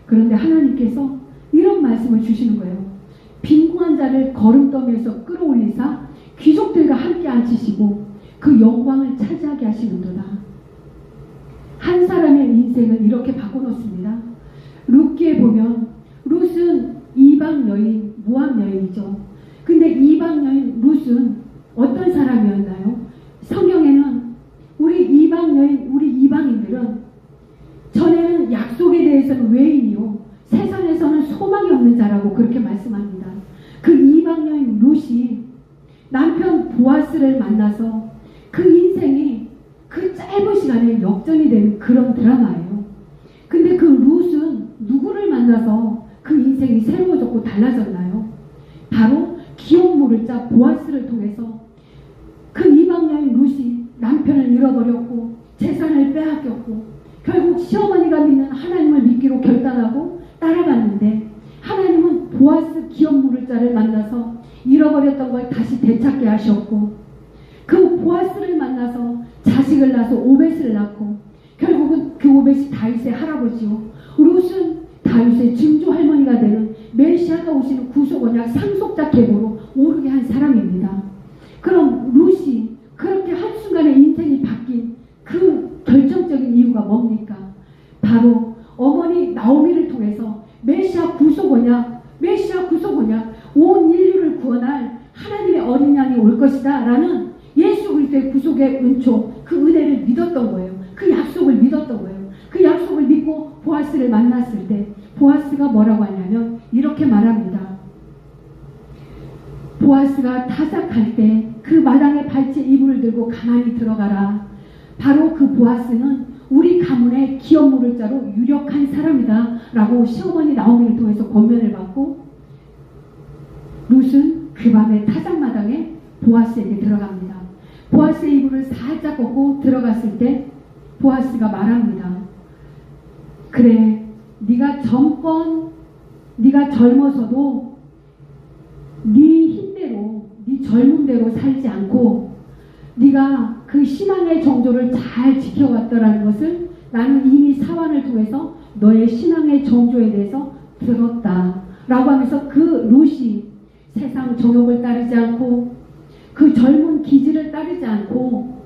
그런데 하나님께서 이런 말씀을 주시는 거예요. 빈궁한 자를 거름더미에서 끌어올리사 귀족들과 함께 앉히시고 그 영광을 차지하게 하시는도다. 한 사람의 인생을 이렇게 바꿔놓습니다. 룻기에 보면 룻은 이방 여인, 모압 여인이죠. 근데 이방 여인 룻은 어떤 사람이었나요? 성경에는 우리 이방 여인, 우리 이방인들은 전에는 약속에 대해서는 외인이요 세상에서는 소망이 없는 자라고 그렇게 말씀합니다. 그 이방 여인 룻이 남편 보아스를 만나서 그 인생이 그 짧은 시간에 역전이 되는 그런 드라마예요. 근데 그 룻은 누구를 만나서 그 인생이 새로워졌고 달라졌나요? 바로 기업물을 짜 보아스를 통해서 그 이방 여인 룻이 남편을 잃어버렸고 재산을 빼앗겼고 결국 시어머니가 믿는 하나님을 믿기로 결단하고 따라갔는데 하나님은 보아스 기업물을 자를 만나서 잃어버렸던 걸 다시 되찾게 하셨고 그 보아스를 만나서 자식을 낳아서 오벳을 낳고 결국은 그 오벳이 다윗의 할아버지요 룻은 다윗의 증조 할머니가 되는 메시아가 오시는 구속 언약 상속자 계보로 오르게 한 사람입니다. 그럼 룻이 그렇게 한순간에 인생이 바뀐 그 결정적인 이유가 뭡니까? 바로 어머니 나오미를 통해서 메시아 구속 언약 온 인류를 구원할 하나님의 어린 양이 올 것이다 라는 예수 그리스도의 구속의 은총 그 은혜를 믿었던 거예요. 그 약속을 믿었던 거예요. 그 약속을 믿고 보아스를 만났을 때 보아스가 뭐라고 하냐면 이렇게 말합니다. 보아스가 타작할 때 그 마당에 발제 이불을 들고 가만히 들어가라. 바로 그 보아스는 우리 가문의 기업물을 자로 유력한 사람이다 라고 시어머니 나오미를 통해서 권면을 받고 룻은 그 밤에 타작마당에 보아스에게 들어갑니다. 보아스의 이불을 살짝 걷고 들어갔을 때 보아스가 말합니다. 그래, 네가 젊어서도 네 힘대로 네 젊음대로 살지 않고 네가 그 신앙의 정조를 잘 지켜왔더라는 것을 나는 이미 사환을 통해서 너의 신앙의 정조에 대해서 들었다 라고 하면서 그 룻이 세상 정욕을 따르지 않고 그 젊은 기질을 따르지 않고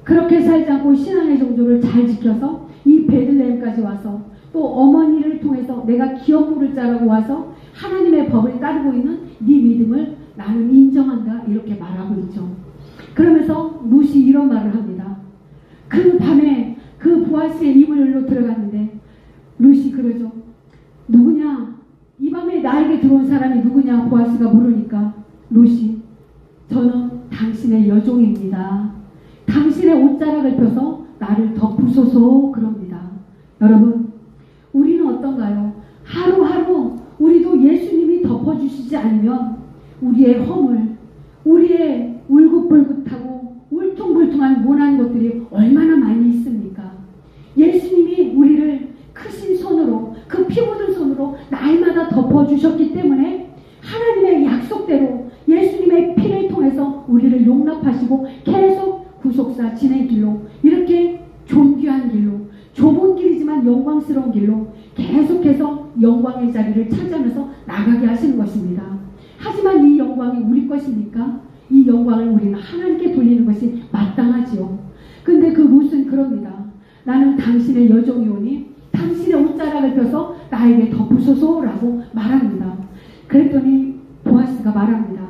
그렇게 살지 않고 신앙의 정조를 잘 지켜서 이 베들레헴까지 와서 또 어머니를 통해서 내가 기업 물을 자라고 와서 하나님의 법을 따르고 있는 네 믿음을 나는 인정한다 이렇게 말하고 있죠. 그러면서 룻이 이런 말을 합니다. 그 밤에 그 보아스의 이불로 들어갔는데 룻이 그러죠. 누구냐? 이 밤에 나에게 들어온 사람이 누구냐? 보아스가 물으니까 룻이 저는 당신의 여종입니다. 당신의 옷자락을 펴서 나를 덮으소서 그럽니다. 여러분, 우리는 어떤가요? 하루하루 우리도 예수님이 덮어주시지 않으면 우리의 허물, 우리의 울긋불긋하고 울퉁불퉁한 모난 것들이 얼마나 많이 있습니까? 예수님이 우리를 크신 손으로, 그 피 묻은 손으로 날마다 덮어주셨기 때문에 하나님의 약속대로 예수님의 피를 통해서 우리를 용납하시고 계속 구속사 진의 길로, 이렇게 존귀한 길로, 좁은 길이지만 영광스러운 길로 계속해서 영광의 자리를 차지하면서 나가게 하시는 것입니다. 하지만 이 영광이 우리 것입니까? 이 영광을 우리는 하나님께 돌리는 것이 마땅하지요. 근데 그 룻은 그럽니다. 나는 당신의 여종이오니 당신의 옷자락을 펴서 나에게 덮으소서라고 말합니다. 그랬더니 보아스가 말합니다.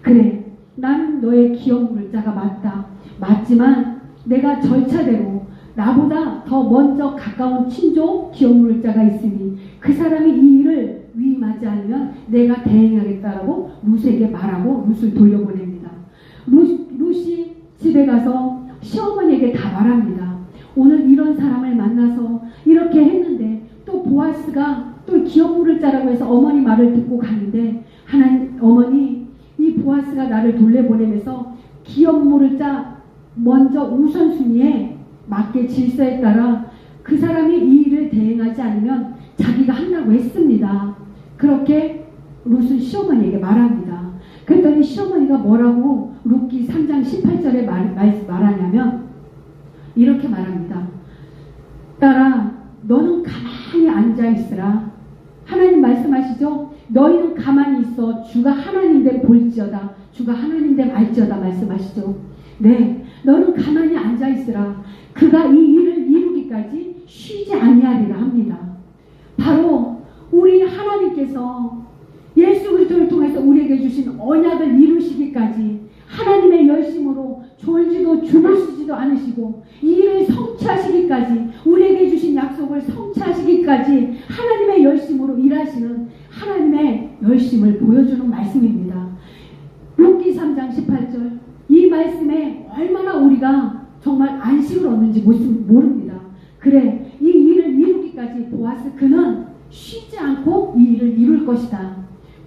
그래, 나는 너의 기업 물을 자가 맞다. 맞지만 내가 절차대로 나보다 더 먼저 가까운 친족 기업 물을 자가 있으니 그 사람이 이 일을 위임하지 않으면 내가 대행하겠다라고 룻에게 말하고 룻을 돌려보냅니다. 룻이 집에 가서 시어머니에게 다 말합니다. 오늘 이런 사람을 만나서 이렇게 했는데, 또 보아스가 또 기업 물을 자라고 해서 어머니 말을 듣고 가는데, 하나님 어머니, 이 보아스가 나를 돌려보내면서 기업 물을 자 먼저 우선순위에 맞게 질서에 따라 그 사람이 이 일을 대행하지 않으면 자기가 한다고 했습니다. 그렇게 룻은 시어머니에게 말합니다. 그랬더니 시어머니가 뭐라고 룻기 3장 18절에 말하냐면 이렇게 말합니다. 딸아, 너는 가만히 앉아있으라. 하나님 말씀하시죠? 너희는 가만히 있어 주가 하나님인데 볼지어다, 주가 하나님인데 말지어다 말씀하시죠. 네, 너는 가만히 앉아있으라. 그가 이 일을 이루기까지 쉬지 아니하리라 합니다. 바로 우리 하나님께서 예수 그리스도를 통해서 우리에게 주신 언약을 이루시기까지 하나님의 열심으로 졸지도 주무시지도 않으시고 이 일을 성취하시기까지, 우리에게 주신 약속을 성취하시기까지 하나님의 열심으로 일하시는 하나님의 열심을 보여주는 말씀입니다. 룻기 3장 18절, 이 말씀에 얼마나 우리가 정말 안식을 얻는지 모릅니다. 그래, 이 일을 이루기까지 보아스 그는 쉬지 않고 이 일을 이룰 것이다.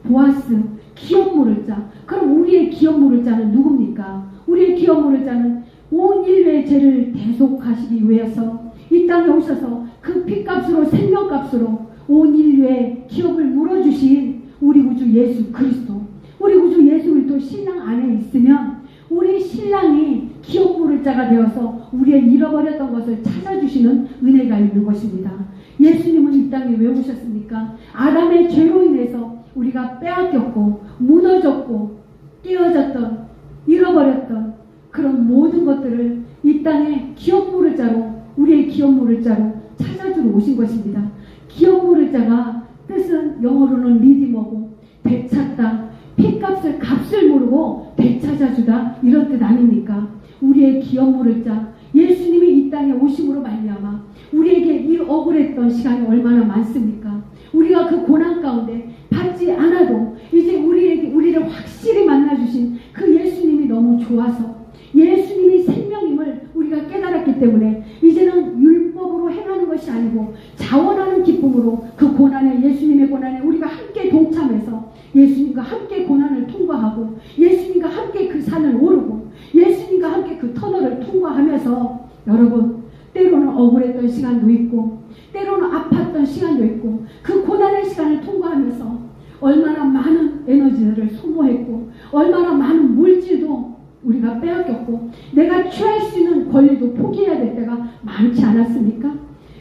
보아스, 기업 물을 자. 그럼 우리의 기업 물을 자는 누굽니까? 우리의 기업 물을 자는 온 인류의 죄를 대속하시기 위해서 이 땅에 오셔서 그 피값으로, 생명값으로 온 인류의 기업을 물어주신 우리 구주 예수 그리스도. 우리 구주 예수 그리스도 신랑 안에 있으면 우리 신랑이 기업 물을 자가 되어서 우리의 잃어버렸던 것을 찾아주시는 은혜가 있는 것입니다. 예수님은 이 땅에 왜 오셨습니까? 아담의 죄로 인해서 우리가 빼앗겼고 무너졌고 깨어졌던, 잃어버렸던 그런 모든 것들을 이 땅에 기업 물을 자로, 우리의 기업 물을 자로 찾아주러 오신 것입니다. 기업 물을 자가 뜻은 영어로는 리디머고 되찾다, 피값을, 값을 모르고 되찾아주다, 이런 뜻 아닙니까? 우리의 기업 물을 자 예수님이 이 땅에 오심으로 말미암아 우리에게 이 억울했던 시간이 얼마나 많습니까? 우리가 그 고난 가운데 받지 않아도 이제 우리를 확실히 만나주신 그 예수님이 너무 좋아서, 예수님이 생명임을 우리가 깨달았기 때문에 이제는 율법으로 행하는 것이 아니고 자원하는 기쁨으로 그 고난에, 예수님의 고난에 우리가 함께 동참해서 예수님과 함께 고난을 통과하고 예수님과 함께 그 산을 오르고 예수님과 함께 그 터널을 통과하면서, 여러분, 때로는 억울했던 시간도 있고 때로는 아팠던 시간도 있고 그 고난의 시간을 통과하면서 얼마나 많은 에너지를 소모했고 얼마나 많은 물질도 우리가 빼앗겼고 내가 취할 수 있는 권리도 포기해야 될 때가 많지 않았습니까?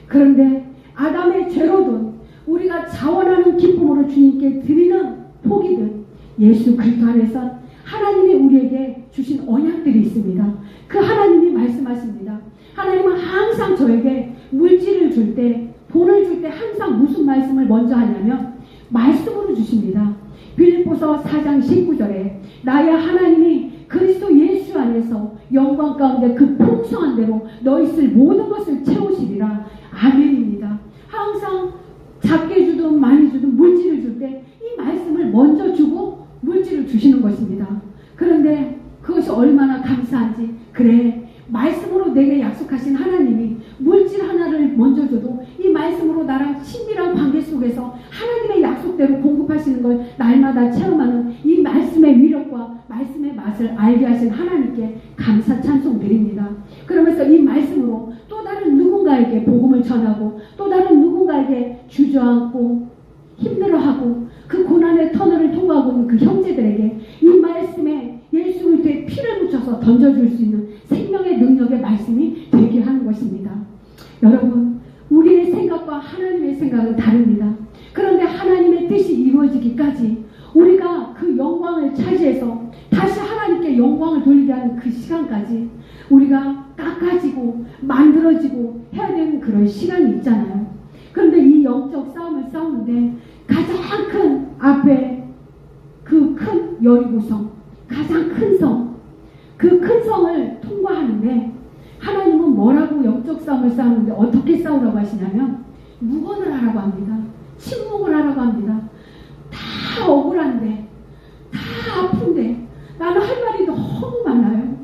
그런데 아담의 죄로든 우리가 자원하는 기쁨으로 주님께 드리는 포기든 예수 그리스도 안에서 하나님이 우리에게 주신 언약들이 있습니다. 그 하나님이 말씀하십니다. 하나님은 항상 저에게 물질을 줄 때 돈을 줄 때 항상 무슨 말씀을 먼저 하냐면 말씀으로 주십니다. 빌립보서 4장 19절에 나의 하나님이 그리스도 예수 안에서 영광 가운데 그 풍성한 대로 너희 쓸 모든 것을 채우시리라. 아멘입니다. 항상 작게 주든 많이 주든 물질을 줄 때 이 말씀을 먼저 주고 물질을 주시는 것입니다. 그런데 그것이 얼마나 감사한지, 그래 말씀으로 내게 약속하신 하나님이 물질 하나를 먼저 줘도 이 말씀으로 나랑 친밀한 관계 속에서 하나님의 약속대로 공급하시는 걸 날마다 체험하는 이 말씀의 위력과 말씀의 맛을 알게 하신 하나님께 감사 찬송 드립니다. 그러면서 이 말씀으로 또 다른 누군가에게 복음을 전하고 또 다른 누군가에게 주저앉고 힘들어하고 그 고난의 터널을 통과하고 있는 그 형제들에게 이 말씀에 예수 그리스도의 피를 묻혀서 던져줄 수 있는 생명의 능력의 말씀이 되게 하는 것입니다. 여러분, 우리의 생각과 하나님의 생각은 다릅니다. 그런데 하나님의 뜻이 이루어지기까지 우리가 그 영광을 차지해서 다시 하나님께 영광을 돌리게 하는 그 시간까지 우리가 깎아지고 만들어지고 해야 되는 그런 시간이 있잖아요. 그런데 이 영적 싸움을 싸우는데 가장 큰 앞에 그 큰 여리고성, 가장 큰 성, 그 큰 성을 통과하는데 하나님은 뭐라고 영적 싸움을 싸우는데 어떻게 싸우라고 하시냐면 무건을 하라고 합니다. 침묵을 하라고 합니다. 다 억울한데, 다 아픈데 나는 할 말이 너무 많아요.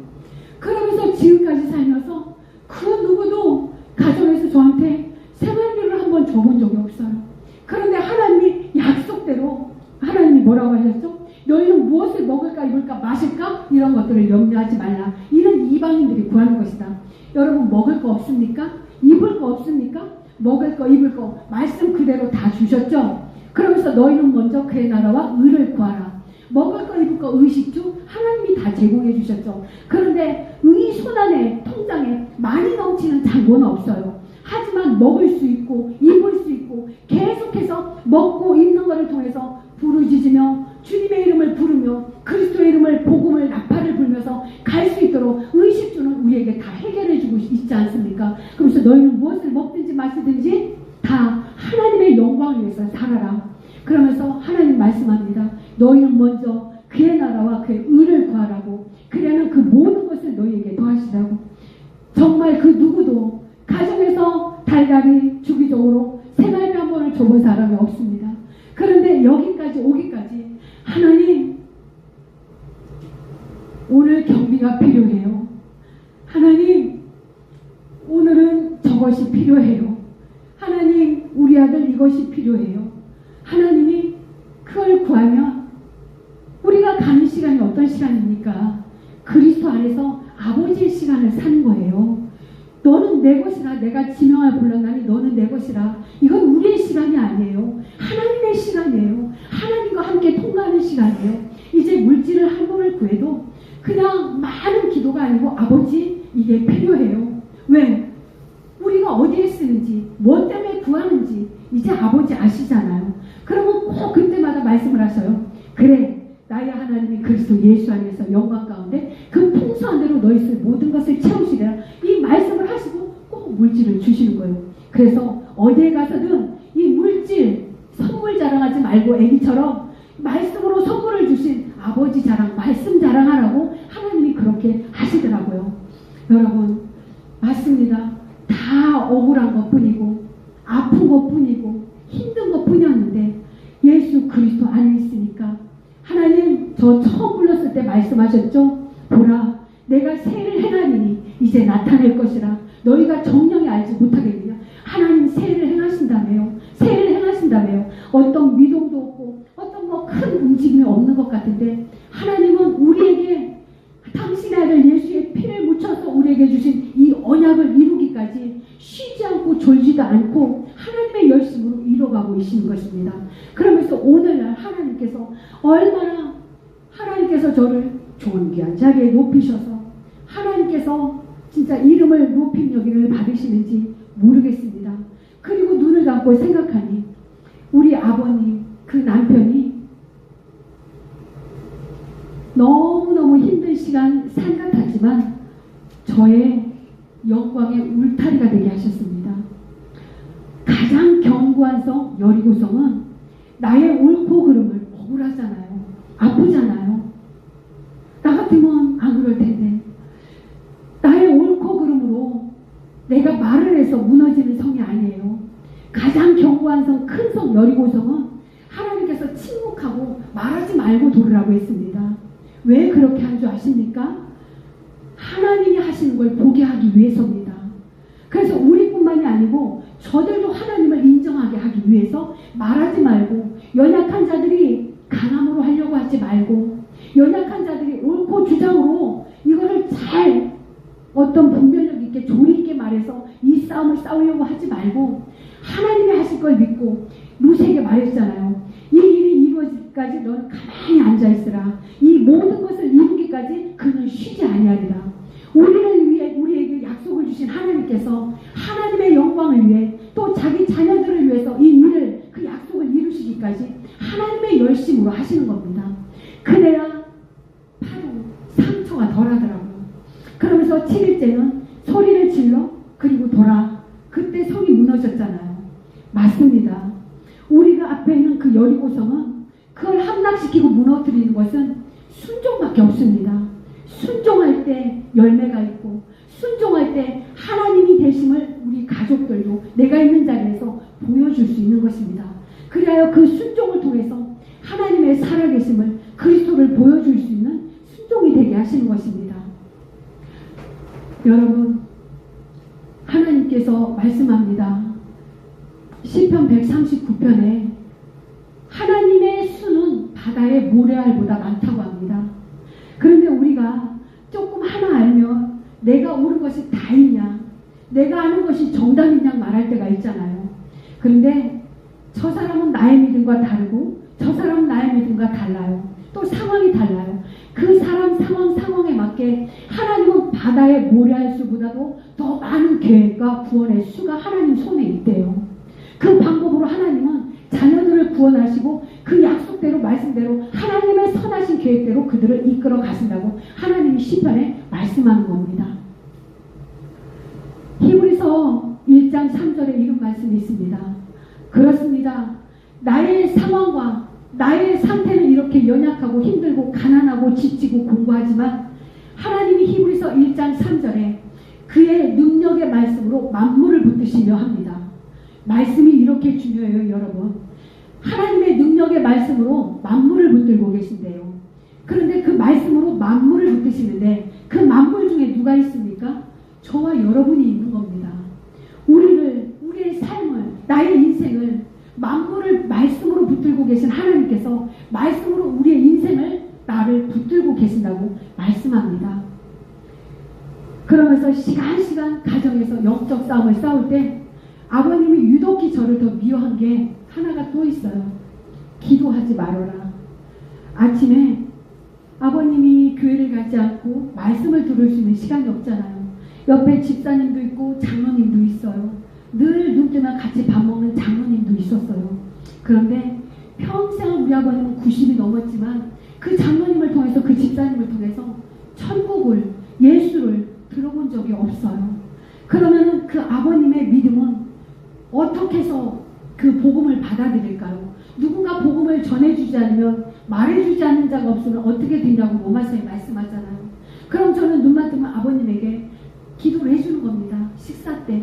그러면서 지금까지 살면서 그 누구도 가정에서 저한테 생활비를 한번 줘본 적이 없어요. 그런데 하나님이 약속대로 하나님이 뭐라고 하셨죠? 너희는 무엇을 먹을까 입을까 마실까 이런 것들을 염려하지 말라. 이런 이방인들이 구하는 것이다. 여러분, 먹을 거 없습니까? 입을 거 없습니까? 먹을 거 입을 거 말씀 그대로 다 주셨죠? 그러면서 너희는 먼저 그의 나라와 의를 구하라. 먹을 거 입을 거 의식주 하나님이 다 제공해 주셨죠. 그런데 의 손안에 통장에 많이 넘치는 잔고는 없어요. 하지만 먹을 수 있고 입을 수 있고 계속해서 먹고 입는 것을 통해서 부르짖으며 주님의 이름을 부르며 그리스도의 이름을 복음을 나팔을 불면서 갈 수 있도록 의식주는 우리에게 다 해결해 주고 있지 않습니까? 그래서 너희는 무엇을 먹든지 마시든지 다 하나님의 영광을 위해서 살아라. 그러면서 하나님 말씀합니다. 너희는 먼저 그의 나라와 그의 의를 구하라고. 그래야는 그 모든 것을 너희에게 더하시라고. 정말 그 누구도 가정에서 달달이 주기적으로 생활비 한 번을 줘본 사람이 없습니다. 그런데 여기까지 오기까지 하나님, 오늘 경비가 필요해요. 하나님, 오늘은 저것이 필요해요. 하나님, 우리 아들 이것이 필요해요. 하나님이 그걸 구하면 우리가 가는 시간이 어떤 시간입니까? 그리스도 안에서 아버지의 시간을 사는 거예요. 너는 내 것이라, 내가 지명을 불렀나니 너는 내 것이라. 이건 우리의 시간이 아니에요. 하나님의 시간이에요. 하나님과 함께 통과하는 시간이에요. 이제 물질을 한 번을 구해도 그냥 많은 기도가 아니고 아버지 이게 필요해요. 왜? 우리가 어디에 쓰는지 뭐 때문에 구하는지 이제 아버지 아시잖아요. 그러면 꼭 그때마다 말씀을 하셔요. 그래, 나의 하나님이 그리스도 예수 안에서 영광 가운데 그 풍성한 대로 너희 쓸 모든 것을 채우시리라. 이 말씀을 하시고 꼭 물질을 주시는 거예요. 그래서 어디에 가서든 이 물질 선물 자랑하지 말고 애기처럼 말씀으로 선물을 주신 아버지 자랑, 말씀 자랑하라고 하나님이 그렇게 하시더라고요. 여러분, 맞습니다. 다 억울한 것뿐이고 아픈 것뿐이고 힘든 것뿐이었는데 예수 그리스도 안에 있으니까 하나님, 저 처음 불렀을 때 말씀하셨죠? 보라, 내가 새를 행하리니 이제 나타낼 것이라. 너희가 정령이 알지 못하겠느냐. 하나님 새를 행하신다며요. 새를 행하신다며요. 어떤 위동도 없고 어떤 뭐 큰 움직임이 없는 것 같은데 하나님은 우리에게 당신의 아들 예수의 피를 묻혀서 우리에게 주신 이 언약을 이루기까지 쉬지 않고 졸지도 않고 하나님의 열심으로 이뤄가고 계시는 것입니다. 그러면서 오늘날 하나님께서 얼마나 하나님께서 저를 좋은 귀한 자리에 높이셔서 하나님께서 진짜 이름을 높임 여기를 받으시는지 모르겠습니다. 그리고 눈을 감고 생각하니 우리 아버님 그 남편이 너무너무 힘든 시간 산 같았지만 저의 영광의 울타리가 되게 하셨습니다. 가장 견고한 성 여리고성은 나의 옳고 그름을 억울하잖아요. 아프잖아요. 나 같으면 안 그럴 텐데. 나의 옳고 그름으로 내가 말을 해서 무너지는 성이 아니에요. 가장 견고한 성, 큰 성 여리고성은 하나님께서 침묵하고 말하지 말고 돌으라고 했습니다. 왜 그렇게 한 줄 아십니까? 하나님이 하시는 걸 보게 하기 위해서입니다. 그래서 우리뿐만이 아니고 저들도 하나님을 인정하게 하기 위해서 말하지 말고, 연약한 자들이 강함으로 하려고 하지 말고, 연약한 자들이 옳고 주장으로 이거를 잘 어떤 분별력 있게 조리 있게 말해서 이 싸움을 싸우려고 하지 말고 하나님이 하실 걸 믿고, 루세에게 말했잖아요. 이 일이 이루어지기까지 너는 가만히 앉아있으라. 이 모든 것을 이루기까지 그는 쉬지 아니하리라. 우리를 위해 우리에게 약속을 주신 하나님께서 하나님의 영광을 위해 또 자기 자녀들을 위해서 이 일을, 그 약속을 이루시기까지 하나님의 열심으로 하시는 겁니다. 그래야 바로 상처가 덜하더라고요. 그러면서 7일째는 소리를 질러 그리고 돌아. 그때 성이 무너졌잖아요. 맞습니다. 우리가 앞에 있는 그 여리고성은 그걸 함락시키고 무너뜨리는 것은 순종밖에 없습니다. 순종할 때 열매가 있고, 순종할 때 하나님이 되심을 우리 가족들도 내가 있는 자리에서 보여줄 수 있는 것입니다. 그래야 그 순종을 통해서 하나님의 살아계심을, 그리스도를 보여줄 수 있는 순종이 되게 하시는 것입니다. 여러분, 하나님께서 말씀합니다. 시편 139편에 하나님의 수는 바다의 모래알보다 많다고 합니다. 그런데 우리가 조금 하나 알면 내가 옳은 것이 다이냐, 내가 아는 것이 정답이냐 말할 때가 있잖아요. 그런데 저 사람은 나의 믿음과 다르고 저 사람은 나의 믿음과 달라요. 또 상황이 달라요. 그 사람 상황에 맞게 하나님은 바다의 모래알 수보다도 더 많은 계획과 구원의 수가 하나님 손에 있대요. 그 방법으로 하나님은 자녀들을 구원하시고 그 약속대로, 말씀대로, 하나님의 선하신 계획대로 그들을 이끌어 가신다고 하나님이 시편에 말씀하는 겁니다. 히브리서 1장 3절에 이런 말씀이 있습니다. 그렇습니다. 나의 상황과 나의 상태는 이렇게 연약하고 힘들고 가난하고 지치고 공고하지만 하나님이 히브리서 1장 3절에 그의 능력의 말씀으로 만물을 붙드시려 합니다. 말씀이 이렇게 중요해요, 여러분. 하나님의 능력의 말씀으로 만물을 붙들고 계신데요. 그런데 그 말씀으로 만물을 붙드시는데 그 만물 중에 누가 있습니까? 저와 여러분이 있는 겁니다. 우리의 삶을, 나의 인생을 만물을 말씀으로 붙들고 계신 하나님께서 말씀으로 우리의 인생을, 나를 붙들고 계신다고 말씀합니다. 그러면서 시간 가정에서 영적 싸움을 싸울 때 아버님이 유독히 저를 더 미워한 게 하나가 또 있어요. 기도하지 말아라. 아침에 아버님이 교회를 가지 않고 말씀을 들을 수 있는 시간이 없잖아요. 옆에 집사님도 있고 장로님도 있어요. 늘 눈 뜨면 같이 밥 먹는 장로님도 있었어요. 그런데 평생 우리 아버님은 90이 넘었지만 그 장로님을 통해서, 그 집사님을 통해서 천국을, 예수를 들어본 적이 없어요. 그러면 그 아버님의 믿음은 어떻게 해서 그 복음을 받아들일까요? 누군가 복음을 전해주지 않으면, 말해주지 않는 자가 없으면 어떻게 되냐고 로마서에 말씀하잖아요. 그럼 저는 눈만 뜨면 아버님에게 기도를 해주는 겁니다. 식사 때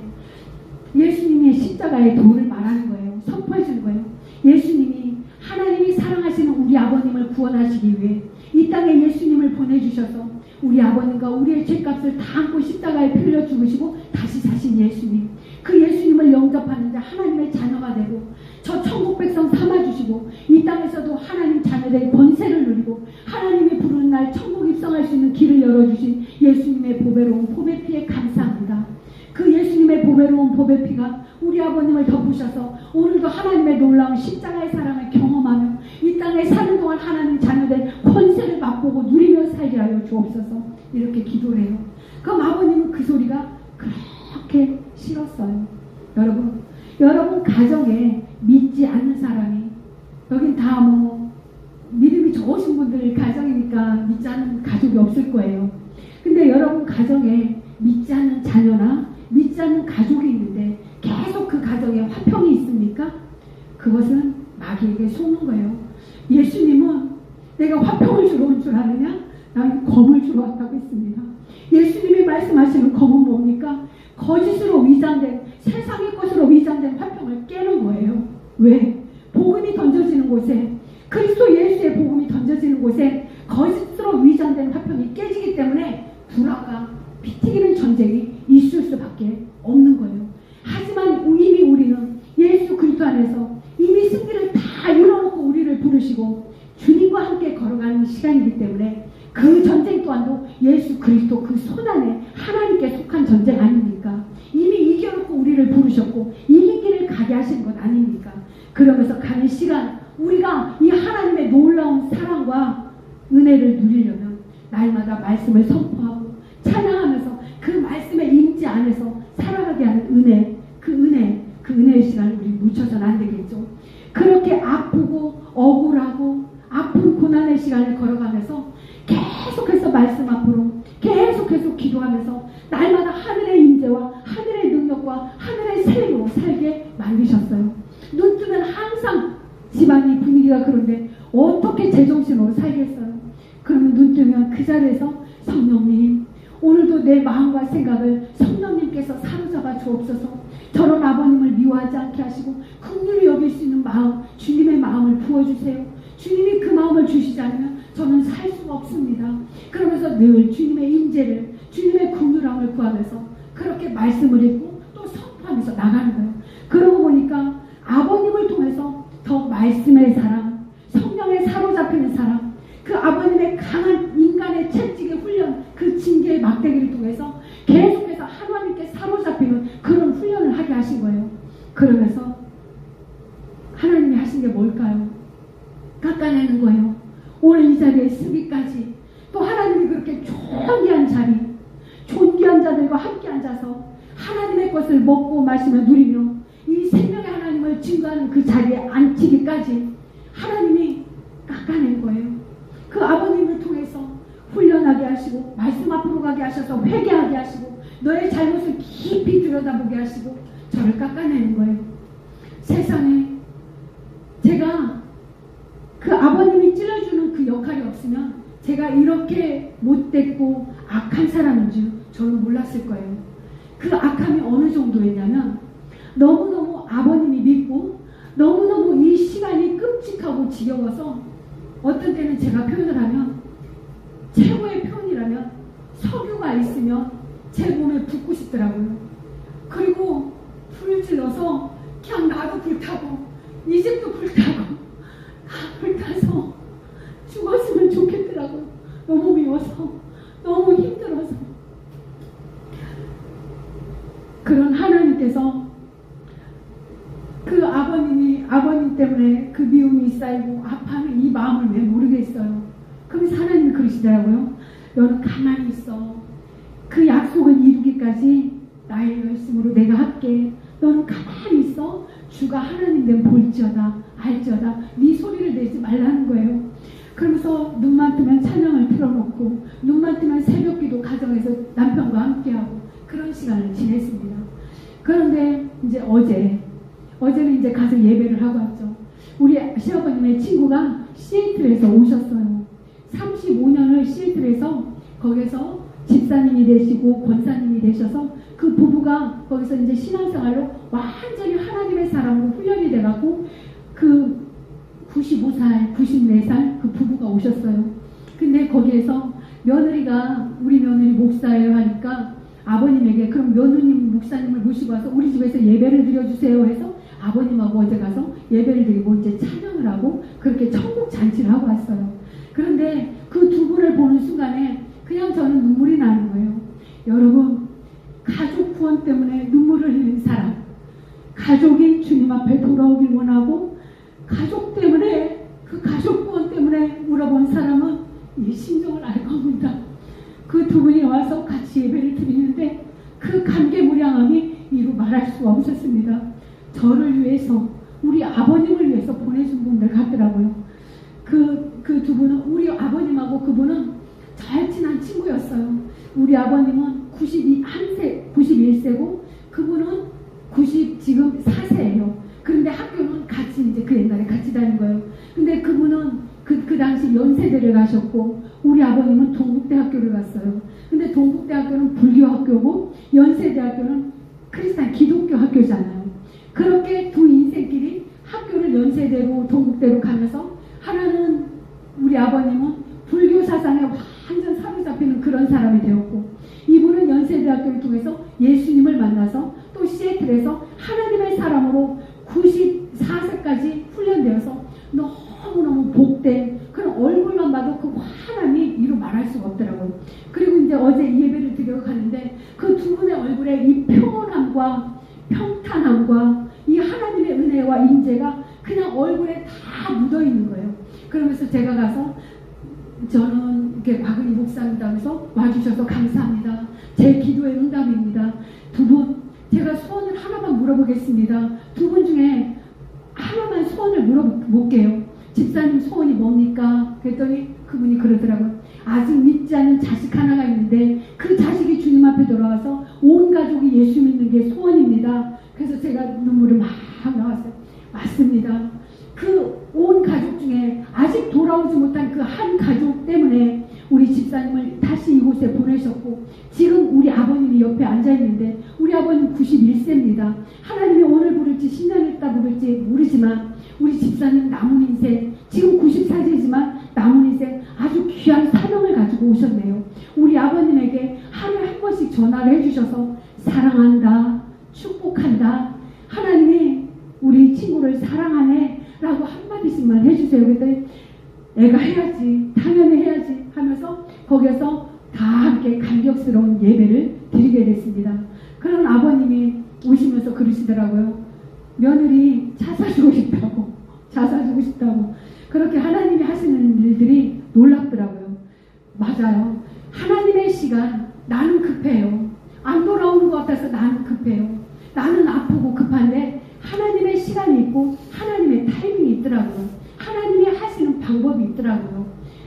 예수님의 십자가의 도를 말하는 거예요. 선포해주는 거예요. 예수님이, 하나님이 사랑하시는 우리 아버님을 구원하시기 위해 이 땅에 예수님을 보내주셔서 우리 아버님과 우리의 죄값을 다 안고 십자가에 흘려 죽으시고 다시 사신 예수님, 그 예수님을 영접하는 자, 하나님의 자녀가 되고 저 천국 백성 삼아주시고 이 땅에서도 하나님 자녀들의 권세를 누리고 하나님이 부르는 날 천국 입성할 수 있는 길을 열어주신 예수님의 보배로운 보배 피에 감사합니다. 그 예수님의 보배로운 보배 피가 우리 아버님을 덮으셔서 오늘도 하나님의 놀라운 십자가의 사랑을 경험하며 이 땅에 사는 동안 하나님 자녀들 권세를 맛보고 누리며 살게 하여 주옵소서. 이렇게 기도를 해요. 그럼 아버님은 그 소리가 그렇게 싫었어요. 여러분 가정에 믿지 않는 사람이, 여긴 다 믿음이 좋으신 분들 가정이니까 믿지 않는 가족이 없을 거예요. 근데 여러분 가정에 믿지 않는 자녀나 믿지 않는 가족이 있는데 계속 그 가정에 화평이 있습니까? 그것은 마귀에게 속는 거예요. 예수님은 내가 화평을 주러 온 줄 아느냐? 나는 검을 주러 왔다고 했습니다. 예수님이 말씀하시는 검은 뭡니까? 거짓으로 위장된, 세상의 것으로 위장된 화평을 깨는 거예요. 왜? 복음이 던져지는 곳에, 그리스도 예수의 복음이 던져지는 곳에 거짓으로 위장된 화평이 깨지기 때문에 불화가 피 튀기는 전쟁이 있을 수밖에 없는 거예요. 하지만 이미 우리는 예수 그리스도 안에서 이미 승리를 다 이뤄놓고 우리를 부르시고 주님과 함께 걸어가는 시간이기 때문에 그 전쟁 또한도 예수 그리스도 그 손안에 하나님께 속한 전쟁 아닙니까? 이미 이겨놓고 우리를 부르셨고 이긴 길을 가게 하시는 것 아닙니까? 그러면서 가는 시간 우리가 이 하나님의 놀라운 사랑과 은혜를 누리려면 날마다 말씀을 선포하고 찬양하면서 그 말씀의 임재 안에서 살아가게 하는 은혜, 그 은혜의 시간을 우리 놓쳐서는 안 되겠죠. 그렇게 아프고 억울하고 아픈 고난의 시간을 걸어가면서 계속해서 말씀 앞으로 계속해서 기도하면서 날마다 하늘의 임재와 하늘의 능력과 하늘의 세례로 살게 만드셨어요. 눈 뜨면 항상 집안이 분위기가 그런데 어떻게 제정신으로 살겠어요? 그러면 눈 뜨면 그 자리에서 성령님, 오늘도 내 마음과 생각을 성령님께서 사로잡아 주옵소서. 저런 아버님을 미워하지 않게 하시고 긍휼히 여길 수 있는 마음, 주님의 마음을 부어주세요. 주님이 그 마음을 주시지 않으면 저는 살 수가 없습니다. 그러면서 늘 주님의 임재를, 주님의 긍휼함을 구하면서 그렇게 말씀을 읽고 또 선포하면서 나가는 거예요. 그러고 보니까 아버님을 통해서 더 말씀의 사람, 성령에 사로잡히는 사람, 그 아버님의 강한 인간의 채찍의 훈련, 그 징계의 막대기를 통해서 계속해서 하나님께 사로잡히는 그런 훈련을 하게 하신 거예요. 그러면서 하나님이 하신 게 뭘까요? 깎아내는 거예요. 오늘 이 자리에 쓰기까지 또 하나님이 그렇게 존귀한 자리, 존귀한 자들과 함께 앉아서 하나님의 것을 먹고 마시며 누리며 이 생명의 하나님을 증거하는 그 자리에 앉히기까지 하나님이 깎아낸 거예요. 그 아버님을 통해서 훈련하게 하시고 말씀 앞으로 가게 하셔서 회개하게 하시고 너의 잘못을 깊이 들여다보게 하시고 저를 깎아내는 거예요. 세상에 제가 그 아버님이 찔러주는 그 역할이 없으면 제가 이렇게 못됐고 악한 사람인 줄 저는 몰랐을 거예요. 그 악함이 어느 정도였냐면 너무너무 아버님이 믿고 너무너무 이 시간이 끔찍하고 지겨워서 어떤 때는 제가 표현을 하면 최고의 표현이라면 석유가 있으면 제 몸에 붓고 싶더라고요. 그리고 불을 질러서 그냥 나도 불타고 이 집도 불타고 다 불타서 죽었으면 좋겠더라고요. 너무 미워서 너무 힘들어서. 그런 하나님께서 그 아버님 때문에 그 미움이 쌓이고 아파하는 이 마음을 왜 모르겠어요. 그러면서 하나님이 그러시더라고요. 너는 가만히 있어. 그 약속을 이루기까지 나의 열심으로 내가 할게. 너는 가만히 있어. 주가 하나님 된 볼지어다 알지어다. 네 소리를 내지 말라는 거예요. 그러면서 눈만 뜨면 찬양을 틀어놓고 눈만 뜨면 새벽기도 가정에서 남편과 함께하고 그런 시간을 지냈습니다. 그런데 이제 어제는 이제 가서 예배를 하고 왔죠. 우리 시아버님의 친구가 시애틀에서 오셨어요. 35년을 시애틀에서 거기서 집사님이 되시고 권사님이 되셔서 그 부부가 거기서 이제 신앙생활로 완전히 하나님의 사람으로 훈련이 돼갖고 그 95살, 94살 그 부부가 오셨어요. 근데 거기에서 며느리가 우리 며느리 목사예요 하니까 아버님에게 그럼 며느님 목사님을 모시고 와서 우리 집에서 예배를 드려주세요 해서 아버님하고 어제 가서 예배를 드리고 이제 찬양을 하고 그렇게 천국 잔치를 하고 왔어요. 그런데 그 두 분을 보는 순간에 그냥 저는 눈물이 나는 거예요. 여러분, 가족 구원 때문에 눈물을 흘린 사람, 가족이 주님 앞에 돌아오길 원하고 가족 때문에 그 가족 구원 때문에 울어본 사람은 이 심정을 알 겁니다. 그 두 분이 와서 같이 예배를 드리는데 그 감개무량함이 이루 말할 수가 없었습니다. 저를 위해서 우리 아버님을 위해서 보내준 분들 같더라고요. 그 두 분은 우리 아버님하고 그분은 잘 친한 친구였어요. 우리 아버님은 91세고 그분은 지금 4세예요. 그런데 학교는 같이 이제 당시 연세대를 가셨고 우리 아버님은 동국대학교를 갔어요. 근데 동국대학교는 불교학교고 연세대학교는 크리스찬 기독교 학교잖아요. 그렇게 두 인생끼리 학교를 연세대로 동국대로 가면서 하나는 우리 아버님은 불교 사상에 완전 사로잡히는 그런 사람이 되었고 이분은 연세대학교를 통해서 예수님을 만나서 또 시애틀에서 하나님의 사람으로 94세까지 훈련되어서 너무너무 복된 그런 얼굴만 봐도 그 환함이 이루 말할 수가 없더라고요. 그리고 이제 어제 예배를 드리러 갔는데 그 두 분의 얼굴에 이 평온함과 평탄함과 이 하나님의 은혜와 인재가 그냥 얼굴에 다 묻어있는 거예요. 그러면서 제가 가서 저는 이렇게 박은희 목사입니다 하면서 와주셔서 감사합니다. 제 기도의 응답입니다. 두 분 제가 소원을 하나만 물어보겠습니다. 두 분 중에 하나만 소원을 물어볼게요. 집사님 소원이 뭡니까? 그랬더니 그분이 그러더라고요. 아직 믿지 않는 자식 하나가 있는데 그 자식이 주님 앞에 돌아와서 온 가족이 예수 믿는 게 소원입니다. 그래서 제가 눈물이 막 나왔어요. 맞습니다. 그 온 가족 중에 아직 돌아오지 못한 그 한 가족 때문에 우리 집사님을 다시 이곳에 보내셨고 지금 우리 아버님이 옆에 앉아있는데 우리 아버님 91세입니다. 하나님이 오늘 부를지 10년 있다 부를지 모르지만 우리 집사님 남은 인생 지금 94세지만 남은 인생 아주 귀한 사명을 가지고 오셨네요. 우리 아버님에게 하루에 한 번씩 전화를 해주셔서 사랑한다, 축복한다, 하나님이 우리 친구를 사랑하네 라고 한마디씩만 해주세요. 그랬더니 애가 해야지, 당연히 해야지 하면서 거기에서 다 함께 감격스러운 예배를 드리게 됐습니다. 그런 아버님이 오시면서 그러시더라고요. 며느리 차 사주고 싶다고, 차 사주고 싶다고. 그렇게 하나님이 하시는 일들이 놀랍더라고요. 맞아요. 하나님의 시간 나는 급해요. 안 돌아오는 것 같아서 나는 급해요. 나는 아프고 급한데 하나님의 시간이 있고 하나님의 타이밍이 있더라고요. 하나님이 하시는 방법이 있더라고요.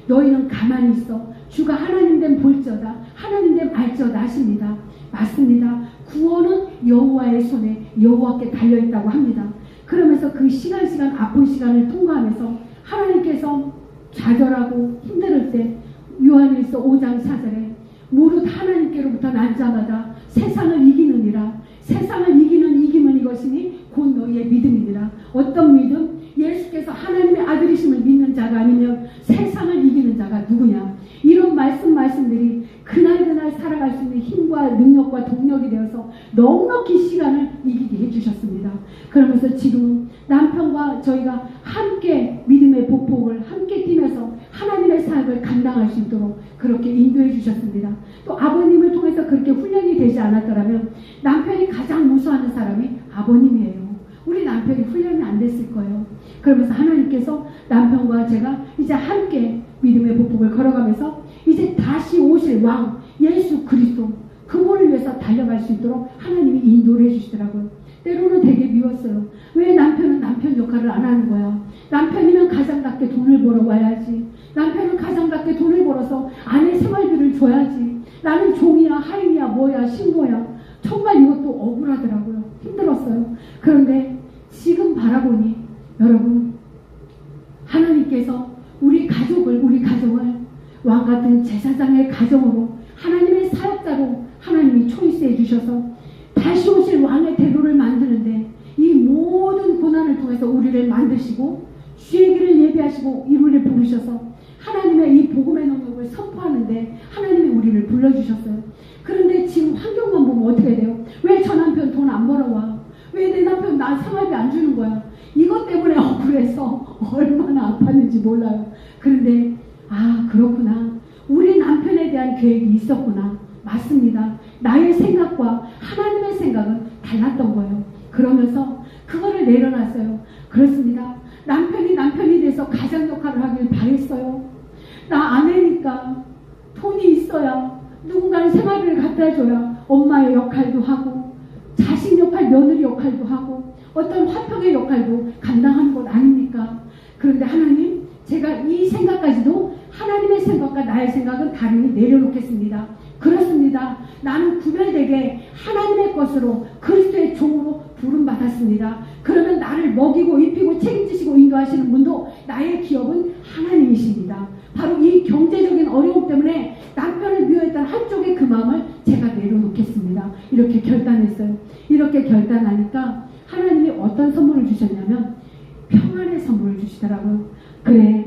너희는 가만히 있어. 주가 하나님 됨 볼저다. 하나님 됨 알저다 하십니다. 맞습니다. 구원은 여호와의 손에 여호와께 달려있다고 합니다. 그러면서 그 시간 아픈 시간을 통과하면서 하나님께서 좌절하고 힘들 때 요한일서 5장 4절에 무릇 하나님께로부터 난 자마다 세상을 이기느니라. 세상을 이기는 이것이니 곧 너희의 믿음이니라. 어떤 믿음? 예수께서 하나님의 아들이심을 믿는 자가 아니면 세상을 이기는 자가 누구냐? 이런 말씀들이 그날 살아갈 수 있는 힘과 능력과 동력이 되어서 넉넉히 시간을 이기게 해주셨습니다. 그러면서 지금 남편과 저희가 함께 믿음의 보폭을 함께 뛰면서 하나님의 사역을 감당할 수 있도록 그렇게 인도해 주셨습니다. 또 아버님을 통해서 그렇게 훈련이 되지 않았더라면 남편이 가장 무서워하는 사람이 아버님이에요. 우리 남편이 훈련이 안 됐을 거예요. 그러면서 하나님께서 남편과 제가 이제 함께 믿음의 보폭을 걸어가면서 이제 다시 오실 왕 예수 그리스도 그분을 위해서 달려갈 수 있도록 하나님이 인도를 해주시더라고요. 때로는 되게 미웠어요. 왜 남편은 남편 역할을 안 하는 거야? 남편이면 가장답게 돈을 벌어 와야지. 남편은 가장답게 돈을 벌어서 아내 생활비를 줘야지. 나는 종이야 하인이야 뭐야 신고야. 정말 이것도 억울하더라고요. 힘들었어요. 그런데 지금 바라보니 여러분 하나님께서 우리 가정을 왕같은 제사장의 가정으로 하나님의 사역자로 하나님이 초이스해 주셔서 다시 오실 왕의 대로를 만드는데 이 모든 고난을 통해서 우리를 만드시고 주의 길을 예비하시고 이루를 부르셔서 하나님의 이 복음의 능력을 선포하는데 하나님이 우리를 불러주셨어요. 그런데 지금 환경만 보면 어떻게 돼요? 왜 저 남편 돈 안 벌어와? 왜 내 남편 나 생활비 안 주는 거야? 이것 때문에 억울해서 얼마나 아팠는지 몰라요. 그런데 그렇구나. 우리 남편에 대한 계획이 있었구나. 맞습니다. 나의 생각과 하나님의 생각은 달랐던 거예요. 그러면서 그거를 내려놨어요. 그렇습니다. 남편이 돼서 가장 역할을 하길 바랬어요. 나 아내니까 돈이 있어야 누군가는 생활비를 갖다 줘야 엄마의 역할도 하고 자식 역할, 며느리 역할도 하고 어떤 화평의 역할도 감당하는 것 아닙니까? 그런데 하나님, 제가 이 생각까지도 하나님의 생각과 나의 생각은 다르니 내려놓겠습니다. 그렇습니다. 나는 구별되게 하나님의 것으로 그리스도의 종으로 부름받았습니다. 그러면 나를 먹이고 입히고 책임지시고 인도하시는 분도 나의 기업은 하나님이십니다. 바로 이 경제적인 어려움 때문에 남편을 미워했던 한쪽의 그 마음을 제가 내려놓겠습니다. 이렇게 결단했어요. 이렇게 결단하니까 하나님이 어떤 선물을 주셨냐면 평안의 선물을 주시더라고요. 그래,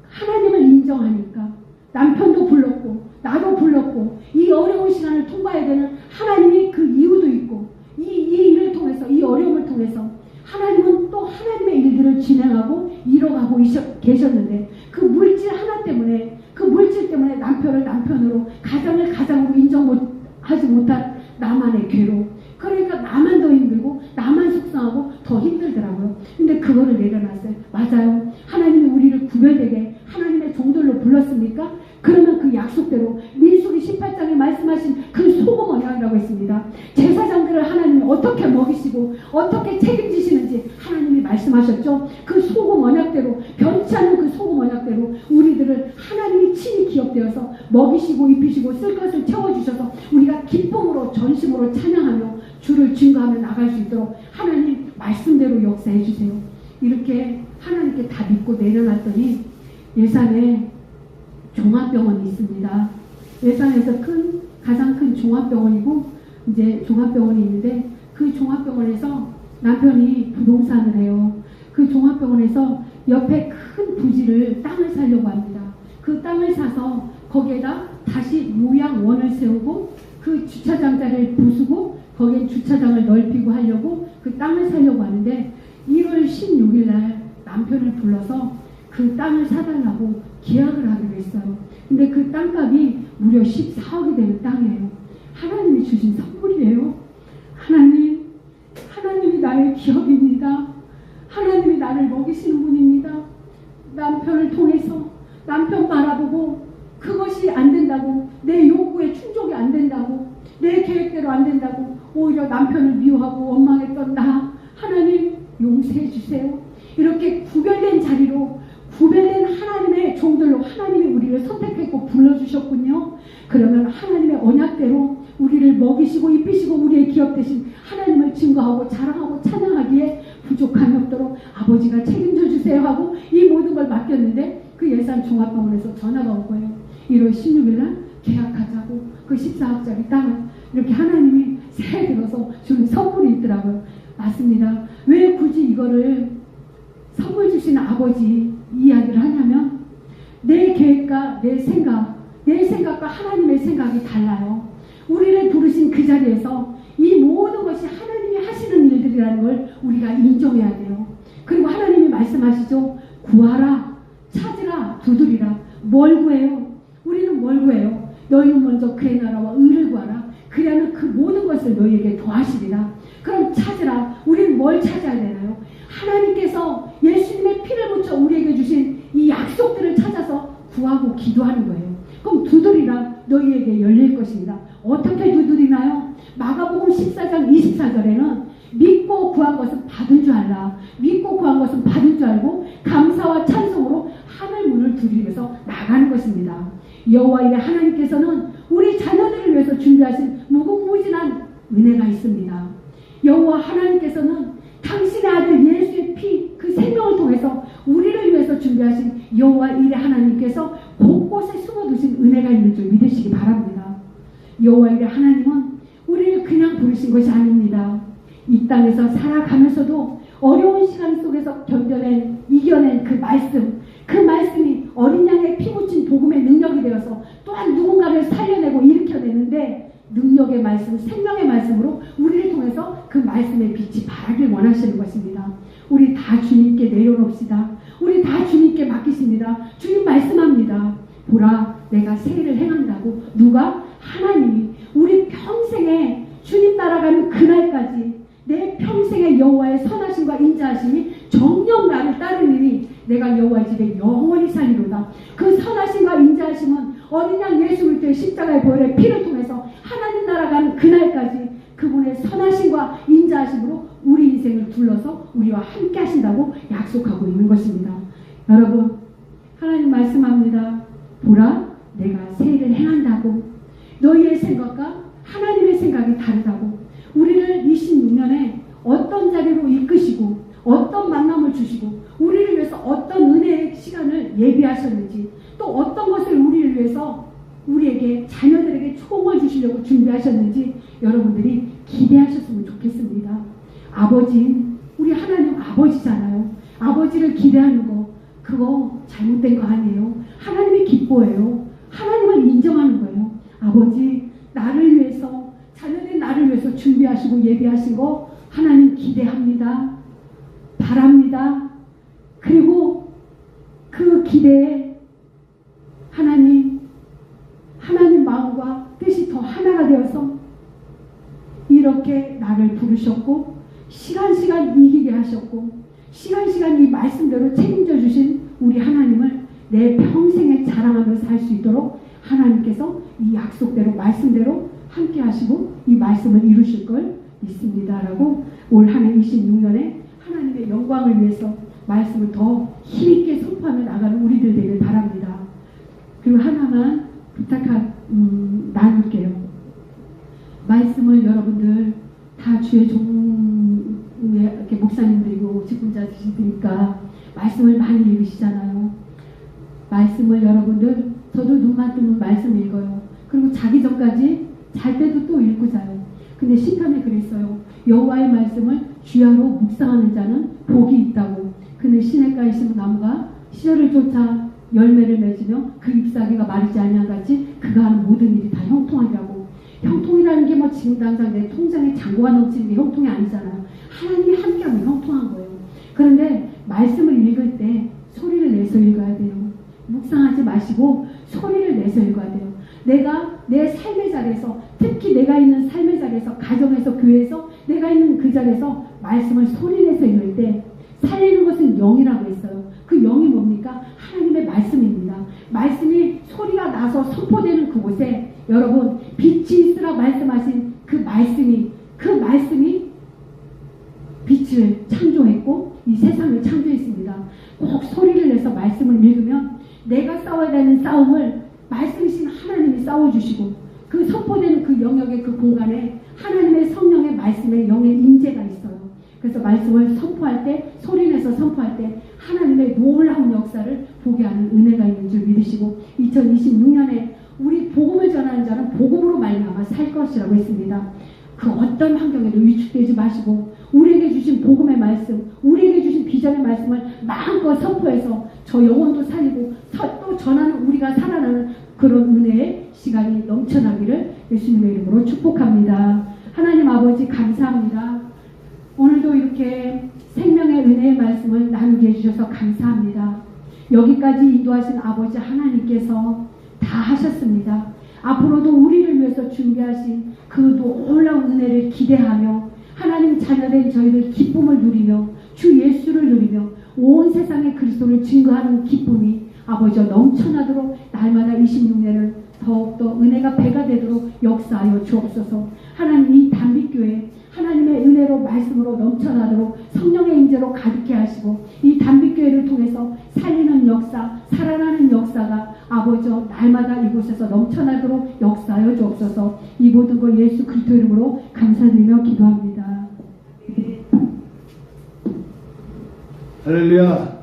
하나님을 인정하니까 남편도 불렀고 나도 불렀고 이 어려운 시간을 통과해야 되는 하나님이 그 이유도 있고 이 일을 통해서 이 어려움을 통해서 하나님은 또 하나님의 일들을 진행하고 이뤄가고 계셨는데 그 물질 하나 때문에 그 물질 때문에 남편을 남편으로 가장을 가장으로 인정하지 못한 나만의 괴로움, 그러니까 나만 더 힘들고 나만 속상하고 더 힘들더라고요. 근데 그거를 내려놨어요. 맞아요. 하나님이 우리를 구별되게 하나님의 종들로 불렀습니까? 그러면 그 약속대로 민수기 18장에 말씀하신 그 소금 언약이라고 했습니다. 제사장들을 하나님이 어떻게 먹이시고 어떻게 책임지시는지 하나님이 말씀하셨죠. 그 소금 언약대로, 변치 않는 그 소금 언약대로 우리들을 하나님이 친히 기억되어서 먹이시고 입히시고 쓸 것을 채워주셔서 우리가 기쁨으로 전심으로 찬양하며 주를 증거하며 나갈 수 있도록 하나님 말씀대로 역사해 주세요. 이렇게 하나님께 다 믿고 내려놨더니 예산에 종합병원이 있습니다. 예산에서 가장 큰 종합병원이고 이제 종합병원이 있는데 그 종합병원에서 남편이 부동산을 해요. 그 종합병원에서 옆에 큰 부지를 땅을 사려고 합니다. 그 땅을 사서 거기에다 다시 요양원을 세우고 그 주차장 자리를 부수고 거기에 주차장을 넓히고 하려고 그 땅을 사려고 하는데 1월 16일 날 남편을 불러서 그 땅을 사달라고 계약을 하기로 했어요. 근데 그 땅값이 무려 14억이 되는 땅이에요. 하나님이 주신 선물이에요. 하나님이 나의 기업입니다. 하나님이 나를 먹이시는 분입니다. 남편을 통해서 남편 바라보고 그것이 안 된다고, 내 요구에 충족이 안 된다고, 내 계획대로 안 된다고 오히려 남편을 미워하고 원망했던 나 하나님 용서해 주세요. 이렇게 구별된 자리로 구별된 하나님의 종들로 하나님이 우리를 선택했고 불러주셨군요. 그러면 하나님의 언약대로 우리를 먹이시고 입히시고 우리의 기업 대신 하나님을 증거하고 자랑하고 찬양하기에 부족함이 없도록 아버지가 책임져 주세요 하고 이 모든 걸 맡겼는데 그 예산 종합병원에서 전화가 온 거예요. 1월 16일 날 계약하자고 그 14억짜리 땅을 이렇게 하나님이 새해 들어서 주는 선물이 있더라고요. 맞습니다. 왜 굳이 이거를 선물 주시는 아버지 이야기를 하냐면 내 계획과 내 생각과 하나님의 생각이 달라요. 우리를 부르신 그 자리에서 이 모든 것이 하나님이 하시는 일들이라는 걸 우리가 인정해야 돼요. 그리고 하나님이 말씀하시죠. 구하라, 찾으라, 두드리라. 뭘 구해요? 우리는 뭘 구해요? 너희는 먼저 그의 나라와 의를 구하라. 그리하면 그 모든 것을 너희에게 더하시리라. 그럼 찾으라. 우리는 뭘 찾아야 되나요? 하나님께서 예수님의 피를 묻혀 우리에게 주신 이 약속들을 찾아서 구하고 기도하는 거예요. 그럼 두드리라. 너희에게 열릴 것입니다. 어떻게 두드리나요? 마가복음 14장 24절에는 믿고 구한 것은 받은 줄 알라. 믿고 구한 것은 받은 줄 알고 감사와 찬송으로 하늘 문을 두드리면서 나가는 것입니다. 여호와 이레 하나님께서는 우리 자녀들을 위해서 준비하신 무궁무진한 은혜가 있습니다. 여호와 하나님께서는 당신의 아들 예수의 피, 그 생명을 통해서 우리를 위해서 준비하신 여호와 이레 하나님께서 곳곳에 숨어두신 은혜가 있는 줄 믿으시기 바랍니다. 여호와 이레 하나님은 우리를 그냥 부르신 것이 아닙니다. 이 땅에서 살아가면서도 어려운 시간 속에서 이겨낸 그 말씀이 어린 양의 피 묻힌 복음의 능력이 되어서 또한 누군가를 살려내고 일으켜내는데 능력의 말씀, 생명의 말씀으로 우리를 통해서 그 말씀의 빛이 발하길 원하시는 것입니다. 우리 다 주님께 내려놓읍시다. 우리 다 주님께 맡기십니다. 주님 말씀합니다. 보라, 내가 새 일을 행한다고. 누가? 하나님이. 우리 평생에 주님 따라가는 그날까지 내 평생의 여호와의 선하심과 인자하심이 정녕 나를 따르리니 내가 여호와의 집에 영원히 살리로다. 그 선하심과 인자하심은 어린 양 예수 그리스도의 십자가의 보혈의 피를 통해서 하나님 나라 가는 그날까지 그분의 선하심과 인자하심으로 우리 인생을 둘러서 우리와 함께 하신다고 약속하고 있는 것입니다. 여러분, 하나님 말씀합니다. 보라, 내가 새 일을 행한다고. 너희의 생각과 하나님의 생각이 다르다고. 우리를 26년에 준비하셨는지, 또 어떤 것을 우리를 위해서 우리에게 자녀들에게 초공을 주시려고 준비하셨는지 여러분들이 기대하셨으면 좋겠습니다. 아버지인 우리 하나님 아버지잖아요. 아버지를 기대하는 거 그거 잘못된 거 아니에요. 하나님이 기뻐해요. 하나님을 인정하는 거예요. 아버지 나를 위해서 자녀된 나를 위해서 준비하시고 예비하신 거 하나님 기대합니다. 바랍니다. 그리고 그 기대에 하나님 마음과 뜻이 더 하나가 되어서 이렇게 나를 부르셨고 시간 이기게 하셨고 시간 이 말씀대로 책임져 주신 우리 하나님을 내 평생에 자랑하며 살 수 있도록 하나님께서 이 약속대로 말씀대로 함께 하시고 이 말씀을 이루실 걸 믿습니다라고 올 한 해 26년에 하나님의 영광을 위해서 말씀을 더 힘있게 선포하며 나가는 우리들 되길 바랍니다. 그리고 하나만 나눌게요. 말씀을 여러분들 다 주의 종의 이렇게 목사님들이고 직분자들이니까 말씀을 많이 읽으시잖아요. 말씀을 여러분들 저도 눈만 뜨면 말씀 읽어요. 그리고 자기 전까지 잘 때도 또 읽고 자요. 근데 시편에 그랬어요. 여호와의 말씀을 주야로 묵상하는 자는 복이 있다고. 근데 시냇가에 심은 나무가 시절을 쫓아 열매를 맺으며 그 잎사귀가 마르지 아니한 같이 그가 하는 모든 일이 다 형통하리라고. 형통이라는 게 뭐 지금 당장 내 통장에 잔고가 넘치는 게 형통이 아니잖아요. 하나님이 함께하면 형통한 거예요. 그런데 말씀을 읽을 때 소리를 내서 읽어야 돼요. 묵상하지 마시고 소리를 내서 읽어야 돼요. 내가 내 삶의 자리에서, 특히 내가 있는 삶의 자리에서, 가정에서, 교회에서 내가 있는 그 자리에서 말씀을 소리내서 읽을 때 살리는 것은 영이라고 했어요. 그 영이 뭡니까? 하나님의 말씀입니다. 말씀이 소리가 나서 선포되는 그곳에 여러분 빛이 있으라 말씀하신 그 말씀이 빛을 창조했고 이 세상을 창조했습니다. 꼭 소리를 내서 말씀을 읽으면 내가 싸워야 되는 싸움을 말씀이신 하나님이 싸워주시고 그 선포되는 그 영역의 그 공간에 하나님의 성령의 말씀의 영의 임재가 있어요. 그래서 말씀을 선포할 때, 소리내서 선포할 때 하나님의 놀라운 역사를 보게 하는 은혜가 있는 줄 믿으시고 2026년에 우리 복음을 전하는 자는 복음으로 말미암아 살 것이라고 했습니다. 그 어떤 환경에도 위축되지 마시고 우리에게 주신 복음의 말씀, 우리에게 주신 비전의 말씀을 마음껏 선포해서 저 영혼도 살리고 또 전하는 우리가 살아나는 그런 은혜의 시간이 넘쳐나기를 예수님의 이름으로 축복합니다. 하나님 아버지 감사합니다. 오늘도 이렇게 생명의 은혜의 말씀을 나누게 해주셔서 감사합니다. 여기까지 인도하신 아버지 하나님께서 다 하셨습니다. 앞으로도 우리를 위해서 준비하신 그 놀라운 은혜를 기대하며 하나님 자녀된 저희들 기쁨을 누리며 주 예수를 누리며 온 세상에 그리스도를 증거하는 기쁨이 아버지여 넘쳐나도록 날마다 26년을 더욱더 은혜가 배가 되도록 역사하여 주옵소서. 하나님 이 단빛교회 하나님의 은혜로 말씀으로 넘쳐나도록 성령의 임재로 가득해 하시고 이 단빛교회를 통해서 살리는 역사, 살아나는 역사가 아버지여 날마다 이곳에서 넘쳐나도록 역사하여 주옵소서. 이 모든 것 예수 그리스도 이름으로 감사드리며 기도합니다. 할렐루야.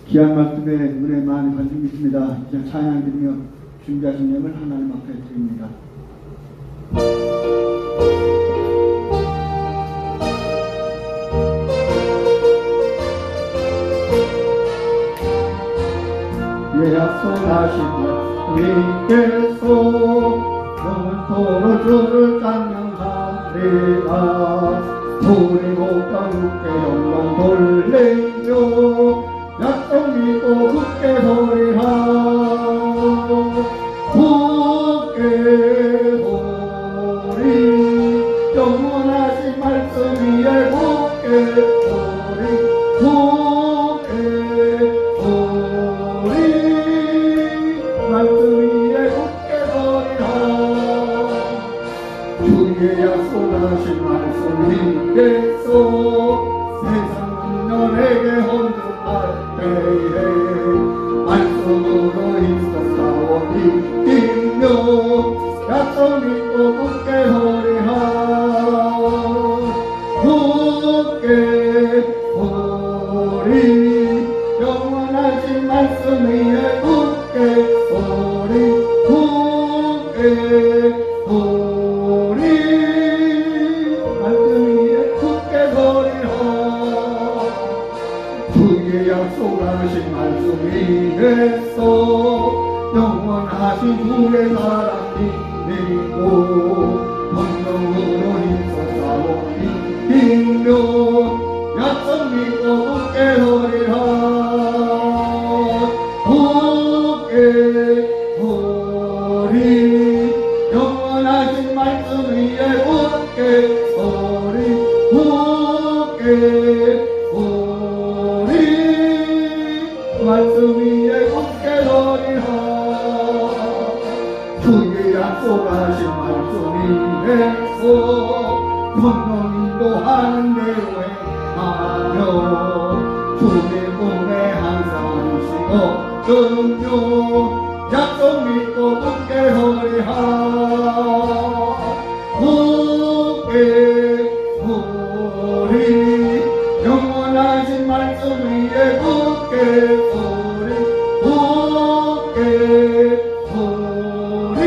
귀한 말씀에 은혜 많이 받고 있습니다. 이제 찬양 드리며 준비하신 예물 하나님 앞에 드립니다. 예, 약속하신 주님께서 영원토록 주를 찬양하리라. 우리 목과 굳게 영광 돌리며 약속 믿고 굳게 서리라. 굳게 서리 영원하신 말씀 위에 굳게 서리. 굳게 서리 말씀 위에 굳게 서리라. 주의 약속하신 말씀이께서 세상 너에게 헌금할 때에 말씀으로 힘써 싸워 이기며 약속 믿고 굳게 서리라. 굳게 서리 영원하신 말씀이 위에 굳게 서리 굳게 서리 말씀 위에 굳게 서리라 주의 약속하신 말씀 위에서 영원하신 주의 사랑이 믿고 성령으로 힘써 싸워 이기며 약속 믿고 굳게 서리라 굳게 서리 영원하신 말씀 위에 굳게 서리 굳게 서리 말씀 위에 굳게 서리라 주의 약속하신 말씀 위에서 성령 인도하는 대로 행하며 주의 몸에 항상 쉬었으며 약속 믿고 굳게 서리라 굳게 서리 영원하신 말씀 위에 굳게 서리 굳게 서리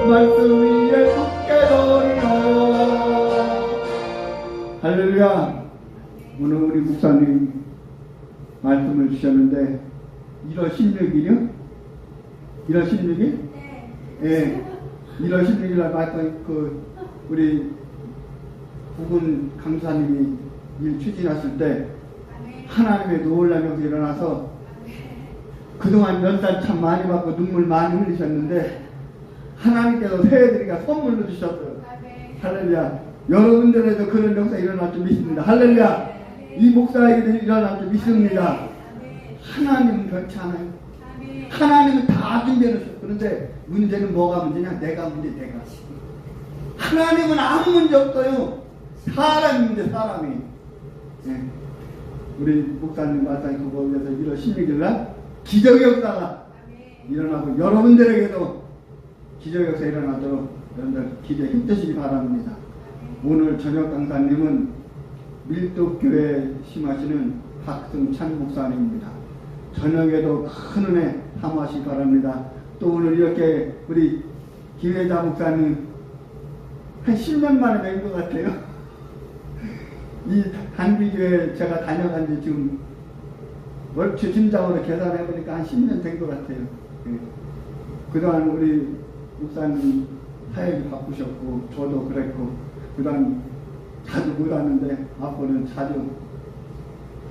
말씀 위에 굳게 서리라 할렐루야. 오늘 우리 목사님 말씀을 주셨는데 1월 16일이요? 1월 16일? 예. 1월 16일 날 봤던 우리 부분 강사님이 일 추진하실 때 하나님의 놀라운 역사가 일어나서 그동안 연단 참 많이 받고 눈물 많이 흘리셨는데 하나님께서 새해들이가 선물로 주셨어요. 할렐루야. 여러분들에도 그런 역사 일어날 줄 믿습니다. 할렐루야. 이 목사에게도 일어날 줄 믿습니다. 하나님은 그렇지 않아요. 하나님은 다 준비해놓으셨어요. 그런데 문제는 뭐가 문제냐? 내가 문제, 내가. 하나님은 아무 문제 없어요. 사람이 문제, 사람이. 네. 우리 목사님 말씀이 그거 위해서 1월 16일 날 기적의 역사가 일어나고 여러분들에게도 기적의 역사 일어나도록 여러분들 기도에 힘쓰시기 바랍니다. 오늘 저녁 강사님은 밀도교회 심하시는 박승찬 목사님입니다. 저녁에도 큰 은혜 사모하시기 바랍니다. 또 오늘 이렇게 우리 김혜자 목사님 한 10년 만에 뵌 것 같아요. 이 단기교회 제가 다녀간 지 지금 월추 짐작으로 계산해보니까 한 10년 된 것 같아요. 네. 그동안 우리 목사님 사역이 바쁘셨고 저도 그랬고 그동안 자주 못 왔는데 앞으로는 자주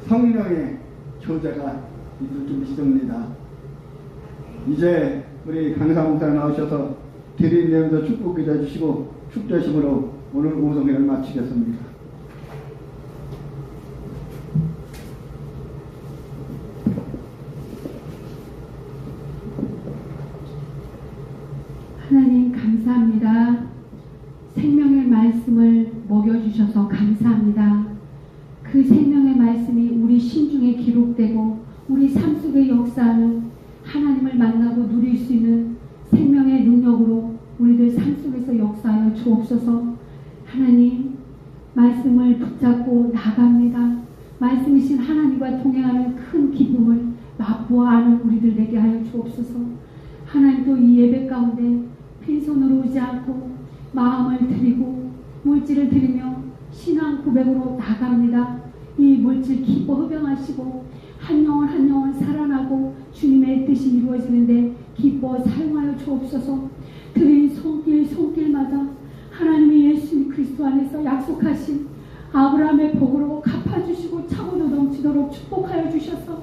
성령의 교제가 있을 줄 믿습니다. 이제 우리 강사 목사 나오셔서 드림 내면서 축복 기도해 주시고 축제심으로 오늘 오성회를 마치겠습니다. 하나님 감사합니다. 생명의 말씀을 먹여주셔서 감사합니다. 그 생명의 말씀이 우리 심중에 기록되고 우리 삶 속에 역사하는 하나님을 만나고 누릴 수 있는 생명의 능력으로 우리들 삶 속에서 역사하여 주옵소서. 하나님 말씀을 붙잡고 나갑니다. 말씀이신 하나님과 동행하는 큰 기쁨을 맛보아 아는 우리들 되게 하여 주옵소서. 하나님도 이 예배 가운데 빈손으로 오지 않고 마음을 드리고 물질을 드리며 신앙 고백으로 나갑니다. 이 물질 기뻐 흡양하시고 한 영혼 한 영혼 살아나고 주님의 뜻이 이루어지는데 기뻐 사용하여 주옵소서. 드린 손길마다 하나님이 예수 그리스도 안에서 약속하신 아브라함의 복으로 갚아주시고 차고도 넘치도록 축복하여 주셔서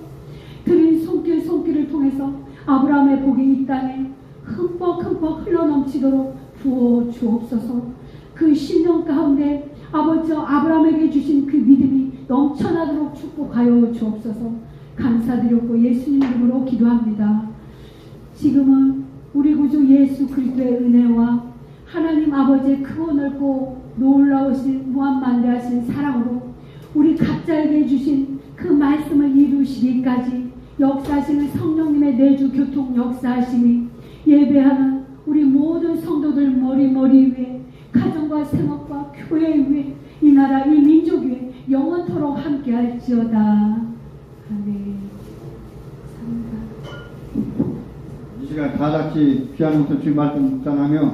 드린 손길을 통해서 아브라함의 복이 이 땅에 흠뻑 흘러넘치도록 부어 주옵소서. 그 심령 가운데 아버지 아브라함에게 주신 그 믿음이 넘쳐나도록 축복하여 주옵소서. 감사드렸고 예수님 이름으로 기도합니다. 지금은 우리 구주 예수 그리스도의 은혜와 하나님 아버지의 크고 넓고 놀라우신 무한만대하신 사랑으로 우리 각자에게 주신 그 말씀을 이루시기까지 역사하시는 성령님의 내주 교통 역사하심이 예배하는 우리 모든 성도들 머리 위에 가정과 생업과 교회 위에 이 나라 이 민족 위에 영원토록 함께할지어다. 아멘. 시간 다 같이 귀한 목소리 주님 말씀 묵상하며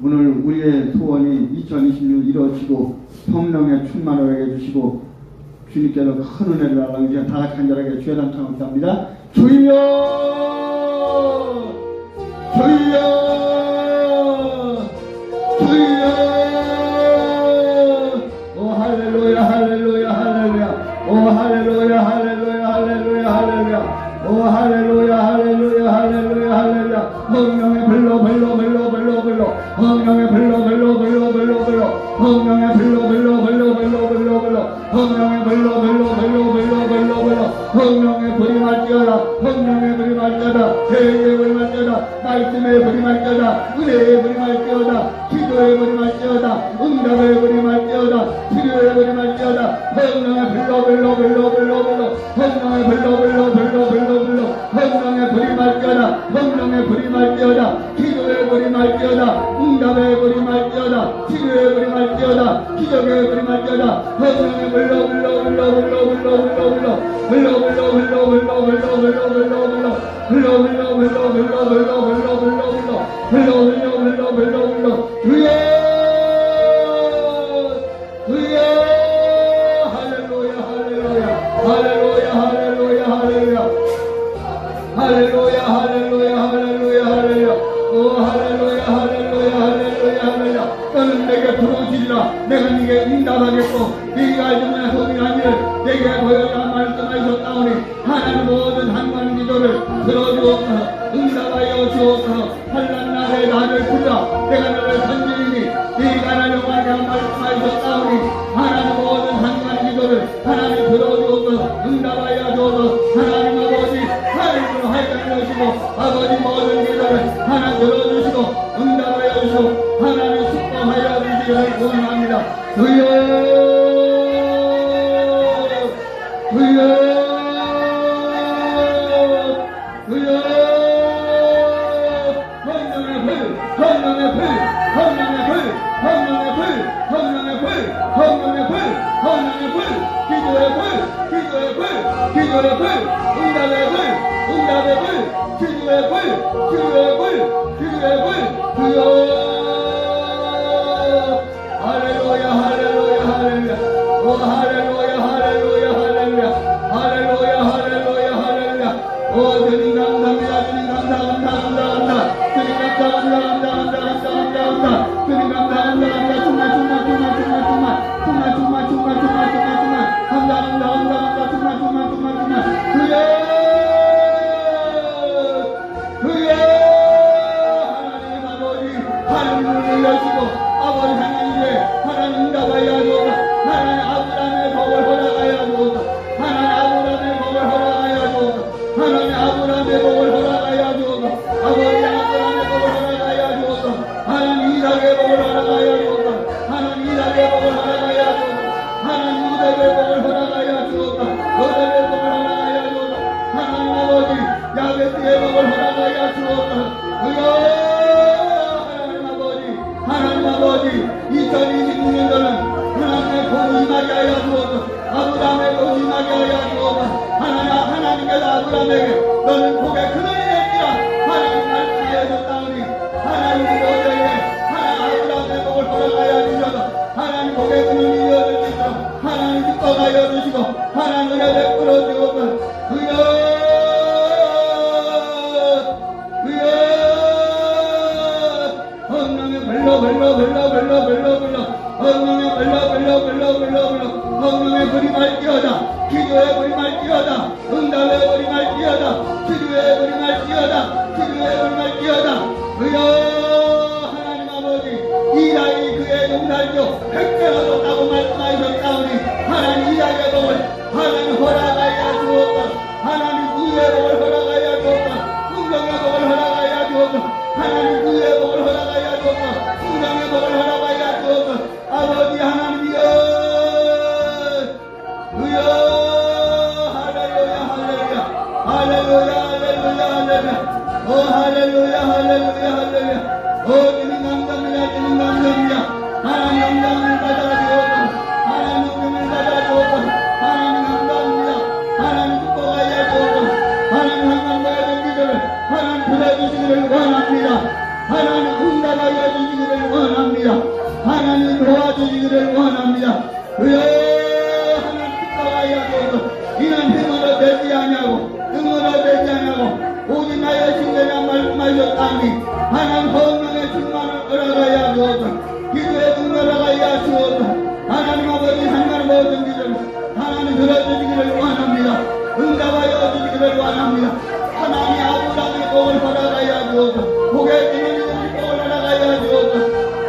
오늘 우리의 소원이 2026 이루어지고 성령의 충만을 하게 해주시고 주님께서 큰 은혜를 달라고 이제 다 같이 간절하게 주의 단창을 합니다. 주여 주여 주여 오 할렐루야 할렐루야 할렐루야 오 할렐루야 할렐루야 할렐루야 할렐루야 오 할렐루야 할렐루야 할렐루야 할렐루야 성령의 불로 불로 불로 불로 불로 성령의 불로 불로 불로 불로 불로 성령의 불로 불로 불로 불로 불로 불로 성령의 불로 불로 불로 불로 불로 불로 성령의 불이 말지어다 성령의 불이 말지어다 세계의 불이 말지어다 말씀의 불이 말지어다 은혜의 불이 말지어다 기도의 불이 말지어다 응답의 불이 말지어다 치료의 불이 말지어다 성령의 불로 불로 불로 불로 불로 성령의 불로 불로 불로 불로 불로 성령의 불이 말지어다 성령의 불이 말지어다 기도의 불이 말지어다 응답의 불이 말지어다 치료의 불이 말지어다 기적의 불이 말지어다 성령의 불로 불로 불로 불로 불로 불로 불로 불로 불로 불로 불로 불로 불로 불로 불로 불로 불로 불로 불로 주여 주여 할렐루야 할렐루야 할렐루야 할렐루야 할렐루야 할렐루야 할렐루야 할렐루야 할렐루야 오 할렐루야 할렐루야 할렐루야 할렐루야 너는 내게 들어오시리라 내가 네게 응답하겠고 네가 알지만 소리 아니를 내게 보여라 말씀하셨다오니 하나님 모든 한관 기도를 들어주옵소서 응답하여 주옵소서 환난 날에 나를 부르라 내가 너를 건지리니 네가 나를 영화하게 말씀하셨다오니 하나님 모든 한관 기도를 하나님 들어주옵소서 응답하여 주옵소서 하나님 아버지 하나님을 하여 주시고 아버지 모든 기도를 하나님 들어주시고 응답하여 주시고 하나님 축복하여 주시기를 원합니다. 주여 주여 주여 성령의 불 성령의 불 성령의 불 성령의 불 성령의 불 성령의 불 성령의 불 기도의 불 기도의 불 기도의 불 응답의 불 응답의 불 기도의 불 기도의 불 기도의 불 주여 할렐루야 할렐루야 할렐루야 오 할렐루야 할렐루야 할렐루야 할렐루야 할렐루야 할렐루야 오 주님 감사합니다 주님 감사합니다 주님 감사합니다 주님 감사합니다 정말 감사합니다 정말 주여 하나님 아버지 하나님을 여시고 아버지 하나님의 하나님 응답하여 주옵소서 하나님 아브라함의 복을 허락하여 주옵소서 하나님 아브라함의 복을 허락하여 주옵소서 하나님 아브라함의 복을 허락하여 주옵소서 아버지 아브라함의 복을 허락하여 주옵소서 하나님 이삭의 복을 허락하여 주옵소서 하나님 이삭의 복을 허락하여 주옵소서 하나님 요셉의 복을 허락하여 주옵소서 요셉의 복을 허락하여 주옵소서 하나님 아버지 야베스의 복을 허락하여 주옵소서 하나님 아버지 2026년도는 하나님의 복이 임하게 하여 주옵소서 아브라함의 복이 임하게 하여 주옵소서 하나님께서 아브라함에게 너는 복의 근원이 될지라 하나님 말씀하여 줬다오니 하나님이 모세에게 아브라함의 복을 허락하여 주셔서 하나님 복의 근원이 이어질 수 있도록 하나님 축복하여 주시고 하나님 은혜 베풀어 주옵소서 주여 성령의 성령의 불이 말지어다 기도의 불이 말지어다 응답의 불이 말지어다 치료의 불이 말지어다 치료의 불이 말지어다 주여 하나님 아버지 이삭이 그의 용살교 100배가 뒀다고 말씀하셨다오니 하나님 이삭의 복을 하나님 허락하여 주옵소서 하나님 구의 복을 허락하여 주옵소서 성령의 복을 허락하여 주옵소서 하나님 구의 복을 허락하여 주옵소서 성령의 복을 허락하여 주옵소서 아버지 하나님이여 주여 할렐루야 할렐루야 할렐루야 할렐루야 할렐루야 오 할렐루야 할렐루야 할렐루야 오 주님 감사합니다 주님 감사합니다 하나님 영광을 받아주옵소서 하나님 영광을 받아주옵소서 하나님 감사합니다 하나님 축복하여 주옵소서 하나님 항상 모든 기도를 하나님 들어주옵소서 이어주기를 원합니다. 주여 하나님 축복하여 주옵소서. 이는 힘으로 되지 아니하고 능으로 되지 아니하고 오직 나의 신뢰라 말씀하셨다니 하나님 성령의 충만을 허락하여 주옵소서. 기도의 응답하여 주옵소서. 하나님 아버지 하나님 모든 기도를 하나님 들어주시기를 원합니다. 응답하여 주시기를 원합니다. 하나님 아브라함의 복을 허락하여 주옵소서. 복의 주님의 복을 허락하여 주옵소서.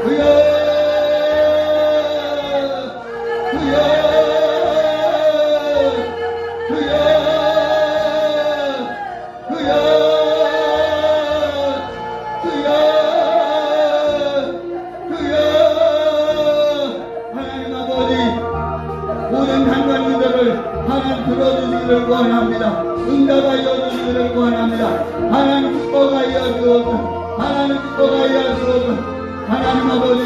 주여 들어주시기를 원합니다. 응답하여 주시기를 원합니다. 하나님 축복하여 주옵소서. 하나님 축복하여 주옵소서. 하나님 아버지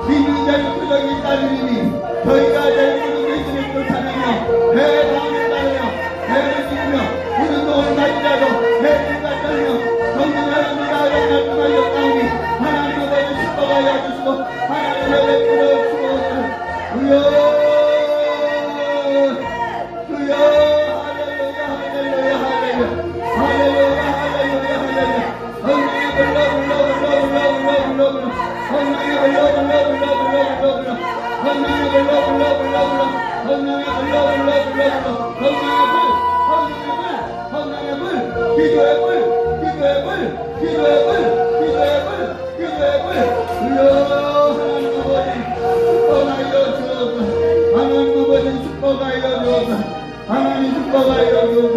민주자의 수적인 따님이 저희가 내일으로 예수를 쫓아내며 내 마음을 따르며 내를 지키며 우리도 날이라도 내를 따르며 성령하는 나를 말씀하셨다니 하나님 아버지 축복하여 주시고 하나님을 베풀어 주옵소서. 주여 하나님 축복하여 주옵소서.